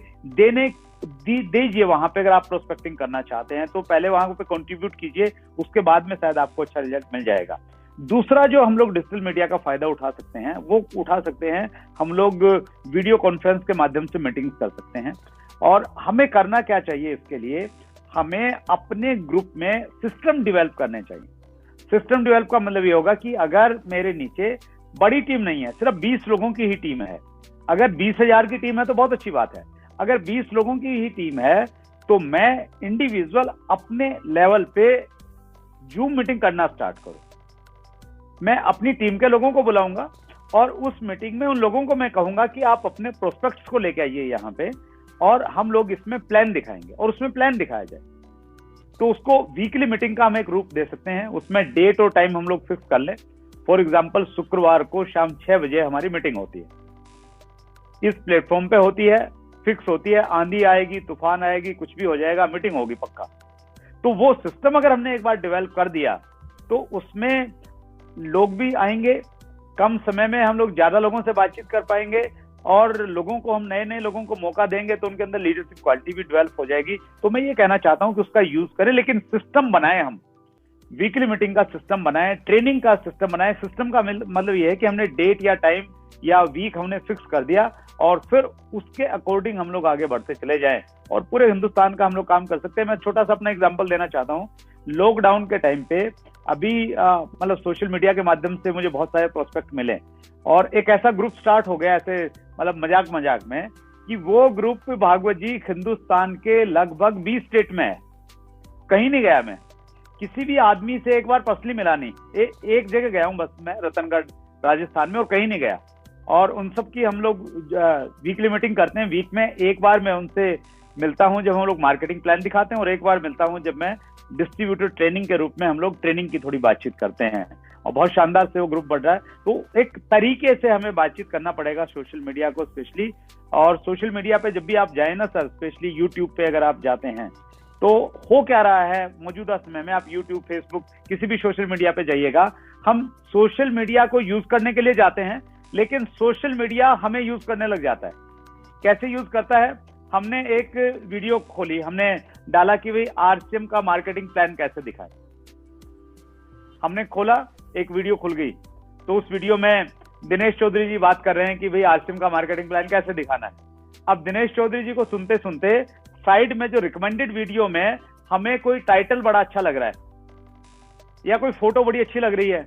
B: दीजिए वहां पे। अगर आप प्रोस्पेक्टिंग करना चाहते हैं तो पहले वहां पे कंट्रीब्यूट कीजिए, उसके बाद में शायद आपको अच्छा रिजल्ट मिल जाएगा। दूसरा जो हम लोग डिजिटल मीडिया का फायदा उठा सकते हैं वो उठा सकते हैं, हम लोग वीडियो कॉन्फ्रेंस के माध्यम से मीटिंग्स कर सकते हैं। और हमें करना क्या चाहिए इसके लिए, हमें अपने ग्रुप में सिस्टम डेवलप करने चाहिए। सिस्टम डेवलप का मतलब ये होगा कि अगर मेरे नीचे बड़ी टीम नहीं है, सिर्फ 20 लोगों की ही टीम है, अगर 20,000 की टीम है तो बहुत अच्छी बात है। अगर 20 लोगों की ही टीम है तो मैं इंडिविजुअल अपने लेवल पे जूम मीटिंग करना स्टार्ट करूं। मैं अपनी टीम के लोगों को बुलाऊंगा और उस मीटिंग में उन लोगों को मैं कहूंगा कि आप अपने प्रोस्पेक्ट्स को लेके आइए यहाँ पे, और हम लोग इसमें प्लान दिखाएंगे, और उसमें प्लान दिखाया जाए। तो उसको वीकली मीटिंग का हम एक रूप दे सकते हैं, उसमें डेट और टाइम हम लोग फिक्स कर लें। फॉर एग्जाम्पल, शुक्रवार को शाम 6 बजे हमारी मीटिंग होती है, इस प्लेटफॉर्म पे होती है, फिक्स होती है। आंधी आएगी, तूफान आएगी, कुछ भी हो जाएगा, मीटिंग होगी पक्का। तो वो सिस्टम अगर हमने एक बार डेवलप कर दिया तो उसमें लोग भी आएंगे, कम समय में हम लोग ज्यादा लोगों से बातचीत कर पाएंगे, और लोगों को हम नए नए लोगों को मौका देंगे तो उनके अंदर लीडरशिप क्वालिटी भी डेवलप हो जाएगी। तो मैं ये कहना चाहता हूं कि उसका यूज करें, लेकिन सिस्टम बनाए, हम वीकली मीटिंग का सिस्टम बनाए, ट्रेनिंग का सिस्टम बनाए। सिस्टम का मतलब ये है कि हमने डेट या टाइम या वीक हमने फिक्स कर दिया, और फिर उसके अकॉर्डिंग हम लोग आगे बढ़ते चले जाएं, और पूरे हिंदुस्तान का हम लोग काम कर सकते हैं। मैं छोटा सा अपना एग्जांपल देना चाहता हूं। लॉकडाउन के टाइम पे अभी मतलब सोशल मीडिया के माध्यम से मुझे बहुत सारे प्रोस्पेक्ट मिले, और एक ऐसा ग्रुप स्टार्ट हो गया ऐसे मतलब मजाक मजाक में, कि वो ग्रुप भागवत जी हिंदुस्तान के लगभग 20 स्टेट में है। कहीं नहीं गया मैं, किसी भी आदमी से एक बार पर्सनली मिला नहीं, एक जगह गया हूँ बस मैं, रतनगढ़ राजस्थान में, और कहीं नहीं गया। और उन सब की हम लोग वीकली मीटिंग करते हैं। वीक में एक बार मैं उनसे मिलता हूं जब हम लोग मार्केटिंग प्लान दिखाते हैं, और एक बार मिलता हूं जब मैं डिस्ट्रीब्यूटर ट्रेनिंग के रूप में हम लोग ट्रेनिंग की थोड़ी बातचीत करते हैं। और बहुत शानदार से वो ग्रुप बढ़ रहा है। तो एक तरीके से हमें बातचीत करना पड़ेगा सोशल मीडिया को स्पेशली। और सोशल मीडिया पे जब भी आप जाए ना सर, स्पेशली यूट्यूब पे अगर आप जाते हैं, तो हो क्या रहा है मौजूदा समय में, आप यूट्यूब, फेसबुक, किसी भी सोशल मीडिया पे जाइएगा, हम सोशल मीडिया को यूज करने के लिए जाते हैं, लेकिन सोशल मीडिया हमें यूज करने लग जाता है। कैसे यूज करता है? हमने एक वीडियो खोली, हमने डाला कि भाई आरसीएम का मार्केटिंग प्लान कैसे दिखाएं। हमने खोला, एक वीडियो खुल गई, तो उस वीडियो में दिनेश चौधरी जी बात कर रहे हैं कि भाई आरसीएम का मार्केटिंग प्लान कैसे दिखाना है। अब दिनेश चौधरी जी को सुनते सुनते साइड में जो रिकमेंडेड वीडियो में हमें कोई टाइटल बड़ा अच्छा लग रहा है, या कोई फोटो बड़ी अच्छी लग रही है,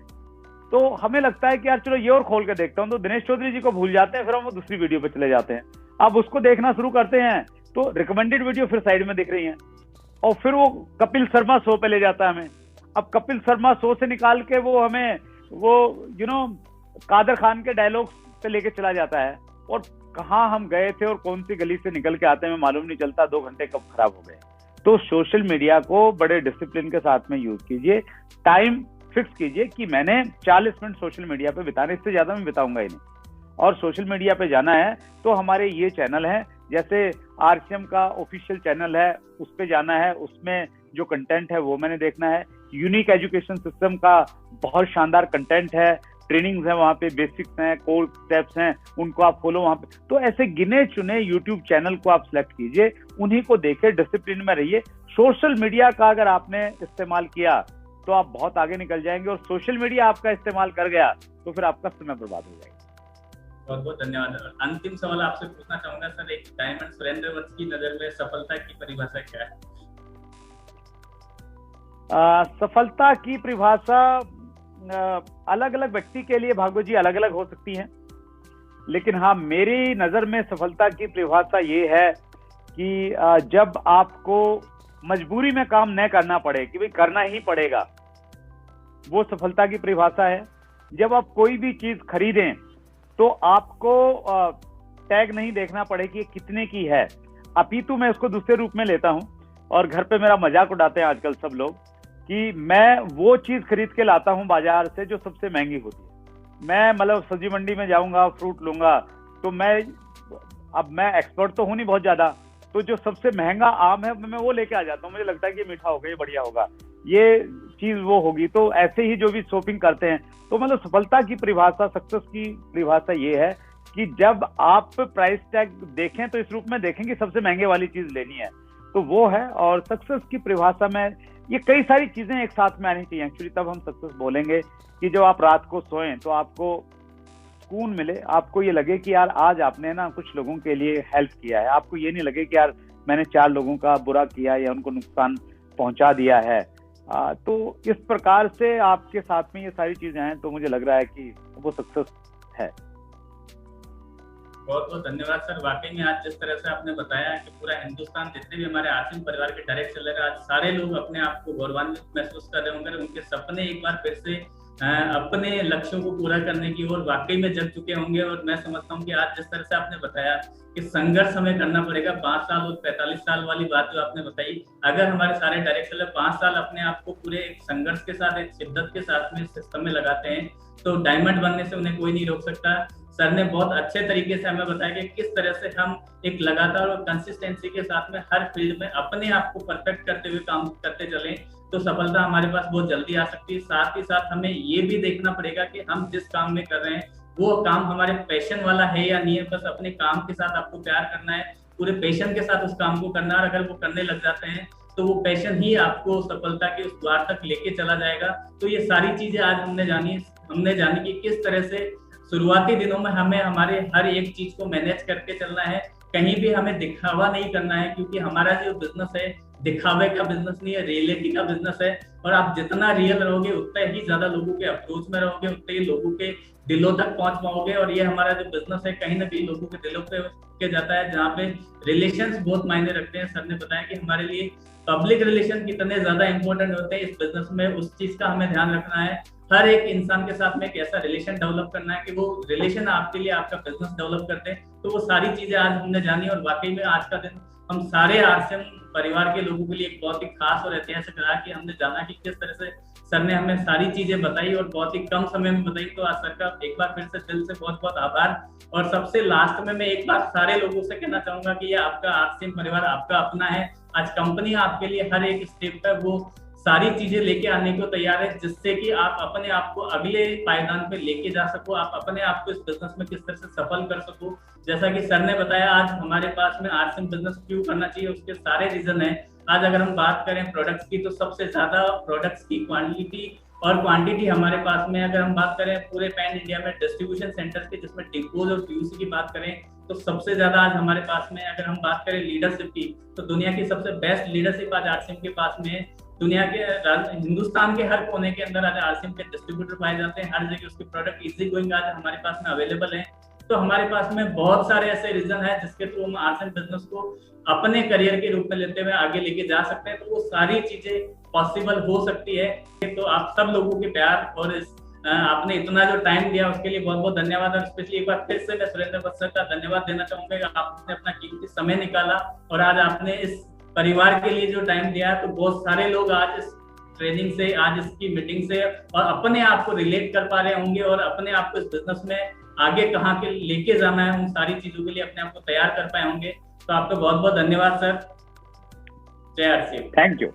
B: तो हमें लगता है कि यार चलो ये और खोल के देखता हूं। तो दिनेश चौधरी जी को भूल जाते हैं, फिर हम वो दूसरी वीडियो पे चले जाते हैं। अब उसको देखना शुरू करते हैं तो रिकमेंडेड वीडियो फिर साइड में दिख रही है, और फिर वो कपिल शर्मा शो पे ले जाता है हमें। अब कपिल शर्मा शो से निकाल के वो हमें वो कादर खान के डायलॉग पे लेके चला जाता है, और कहाँ हम गए थे और कौन सी गली से निकल के आते हैं मालूम नहीं चलता, 2 घंटे कब खराब हो गए। तो सोशल मीडिया को बड़े डिसिप्लिन के साथ में यूज कीजिए, टाइम फिक्स कीजिए कि मैंने 40 मिनट सोशल मीडिया पे बिताने, इससे ज्यादा मैं बिताऊंगा ही नहीं। और सोशल मीडिया पे जाना है तो हमारे ये चैनल हैं, जैसे आरसीएम का ऑफिशियल चैनल है, उस पे जाना है, उसमें जो कंटेंट है वो मैंने देखना है। यूनिक एजुकेशन सिस्टम का बहुत शानदार कंटेंट है, ट्रेनिंग्स है वहाँ पे, बेसिक्स हैं, कोर स्टेप्स हैं, उनको आप फॉलो वहाँ पे। तो ऐसे गिने चुने यूट्यूब चैनल को आप सिलेक्ट कीजिए, उन्हीं को देखे, डिसिप्लिन में रहिए। सोशल मीडिया का अगर आपने इस्तेमाल किया तो आप बहुत आगे निकल जाएंगे, और सोशल मीडिया आपका इस्तेमाल कर गया तो फिर आपका समय बर्बाद हो जाएगा।
A: बहुत बहुत धन्यवाद। अंतिम सवाल आपसे पूछना चाहूंगा सर, एक डायमंड सुरेंद्र वंश की नजर में सफलता की परिभाषा क्या है?
B: सफलता की परिभाषा अलग अलग व्यक्ति के लिए भागवत जी अलग अलग हो सकती है, लेकिन हाँ, मेरी नजर में सफलता की परिभाषा ये है कि जब आपको मजबूरी में काम न करना पड़े, कि भाई करना ही पड़ेगा, वो सफलता की परिभाषा है। जब आप कोई भी चीज खरीदें तो आपको टैग नहीं देखना पड़े कि ये कितने की है, अपितु मैं उसको दूसरे रूप में लेता हूं। और घर पे मेरा मजाक उड़ाते हैं आजकल सब लोग कि मैं वो चीज खरीद के लाता हूं बाजार से जो सबसे महंगी होती है। मैं मतलब सब्जी मंडी में जाऊंगा, फ्रूट लूंगा, तो मैं एक्सपर्ट तो हूं नहीं बहुत ज्यादा, तो जो सबसे महंगा आम है मैं वो लेके आ जाता हूँ। मुझे लगता है कि ये मीठा होगा, ये बढ़िया होगा, ये चीज वो होगी। तो ऐसे ही जो भी शॉपिंग करते हैं, तो मतलब सफलता की परिभाषा, सक्सेस की परिभाषा ये है कि जब आप प्राइस टैग देखें तो इस रूप में देखें कि सबसे महंगे वाली चीज लेनी है, तो वो है। और सक्सेस की परिभाषा में ये कई सारी चीजें एक साथ में आनी चाहिए एक्चुअली, तब हम सक्सेस बोलेंगे। कि जब आप रात को सोएं तो आपको सुकून मिले, आपको ये लगे कि यार आज आपने ना कुछ लोगों के लिए हेल्प किया है, आपको ये नहीं लगे कि यार मैंने 4 लोगों का बुरा किया या उनको नुकसान पहुंचा दिया है। तो इस प्रकार से आपके साथ में ये सारी चीजें हैं, तो मुझे लग रहा है कि वो सक्सेस है।
A: बहुत बहुत धन्यवाद सर। वाकई में आज जिस तरह से आपने बताया कि पूरा हिंदुस्तान, जितने भी हमारे आसिम परिवार के डायरेक्ट सेलर है, आज सारे लोग अपने आप को गौरवान्वित महसूस कर रहे होंगे, उनके सपने एक बार फिर से अपने लक्ष्यों को पूरा करने की ओर वाकई में जग चुके होंगे। और मैं समझता हूँ कि आज जिस तरह से आपने बताया कि संघर्ष हमें करना पड़ेगा, 5 साल और 45 साल वाली बात जो आपने बताई, अगर हमारे सारे डायरेक्ट सेलर 5 साल अपने आप को पूरे एक संघर्ष के साथ, एक शिद्दत के साथ में सिस्टम में लगाते हैं, तो डायमंड बनने से उन्हें कोई नहीं रोक सकता। सर ने बहुत अच्छे तरीके से हमें बताया कि किस तरह से हम एक लगातार और कंसिस्टेंसी के साथ में हर फील्ड में अपने आप को परफेक्ट करते हुए काम करते चलें, तो सफलता हमारे पास बहुत जल्दी आ सकती है। साथ ही साथ हमें ये भी देखना पड़ेगा कि हम जिस काम में कर रहे हैं वो काम हमारे पैशन वाला है या नहीं है। बस अपने काम के साथ आपको प्यार करना है, पूरे पैशन के साथ उस काम को करना है। अगर वो करने लग जाते हैं तो वो पैशन ही आपको सफलता के उस द्वार तक लेके चला जाएगा। तो ये सारी चीजें आज हमने जानी कि किस तरह से शुरुआती दिनों में हमें हमारे हर एक चीज को मैनेज करके चलना है। कहीं भी हमें दिखावा नहीं करना है, क्योंकि हमारा जो बिजनेस है दिखावे का बिजनेस नहीं है, रियलिटी का बिजनेस है। और आप जितना रियल रहोगे उतना ही ज्यादा लोगों के अप्रोच में रहोगे, उतने ही लोगों के दिलों तक पहुंच पाओगे। और ये हमारा जो बिजनेस है कहीं ना कहीं लोगों के दिलों पे के जाता है, जहाँ पे रिलेशंस बहुत मायने रखते हैं। सर ने बताया कि हमारे लिए पब्लिक रिलेशन कितने ज्यादा इंपॉर्टेंट होते हैं इस बिजनेस में, उस चीज का हमें ध्यान रखना है। हर एक इंसान के साथ में एक ऐसा रिलेशन डेवलप करना है कि वो रिलेशन आपके लिए आपका बिजनेस डेवलप करते हैं। तो वो सारी चीजें आज हमने जानी, और वाकई में आज का दिन हम सारे आरसीएम परिवार के लोगों के लिए एक बहुत ही खास और ऐतिहासिक रहा कि हमने जाना कि किस तरह से सर ने हमें सारी चीजें बताई और बहुत ही कम समय में बताई। तो आज सर का एक बार फिर से दिल से बहुत बहुत आभार। और सबसे लास्ट में मैं एक बार सारे लोगों से कहना चाहूंगा कि ये आपका आरसीएम परिवार आपका अपना है। आज कंपनी आपके लिए हर एक स्टेप पर वो सारी चीजें लेके आने को तैयार है, जिससे कि आप अपने आप को अगले पायदान पे लेके जा सको, आप अपने आप को इस बिजनेस में किस तरह से सफल कर सको। जैसा कि सर ने बताया आज हमारे पास में आरसीएम बिजनेस क्यों करना चाहिए, उसके सारे रीजन है। आज अगर हम बात करें प्रोडक्ट्स की, तो सबसे ज्यादा प्रोडक्ट्स की क्वालिटी और क्वांटिटी हमारे पास में। अगर हम बात करें पूरे पैन इंडिया में डिस्ट्रीब्यूशन सेंटर्स की, जिसमें डिपोज और पीयूसी की बात करें, तो सबसे ज्यादा आज हमारे पास में। अगर हम बात करें लीडरशिप की, तो दुनिया की सबसे बेस्ट लीडरशिप आज आरसीएम के पास में है। दुनिया के हिंदुस्तान के हर कोने के अंदर आज आरसीएम के डिस्ट्रीब्यूटर पाए जाते हैं, हर जगह उसके प्रोडक्ट इजी गोइंग आज हमारे पास में अवेलेबल है। तो हमारे पास में बहुत सारे ऐसे रीजन है जिसके थ्रू हम आरसीएम बिजनेस को अपने करियर के रूप में लेते हुए आगे लेके जा सकते हैं। तो वो सारी चीजें पॉसिबल हो सकती है। तो आप सब लोगों के प्यार और आपने इतना जो टाइम दिया उसके लिए बहुत बहुत धन्यवाद। और स्पेशली एक बार फिर से मैं सुरेंद्र भट्ट सर का धन्यवाद देना चाहूंगा। आपने अपना कीमती समय निकाला और आज आपने इस परिवार के लिए जो टाइम दिया। तो बहुत सारे लोग आज इस ट्रेनिंग से, आज इसकी मीटिंग से और अपने आप को रिलेट कर पा रहे होंगे और अपने आप को इस बिजनेस में आगे कहाँ के लेके जाना है, उन सारी चीजों के लिए अपने आप को तैयार कर पाए होंगे। तो आपका बहुत बहुत धन्यवाद सर। जय आरसीएम।
B: Thank you.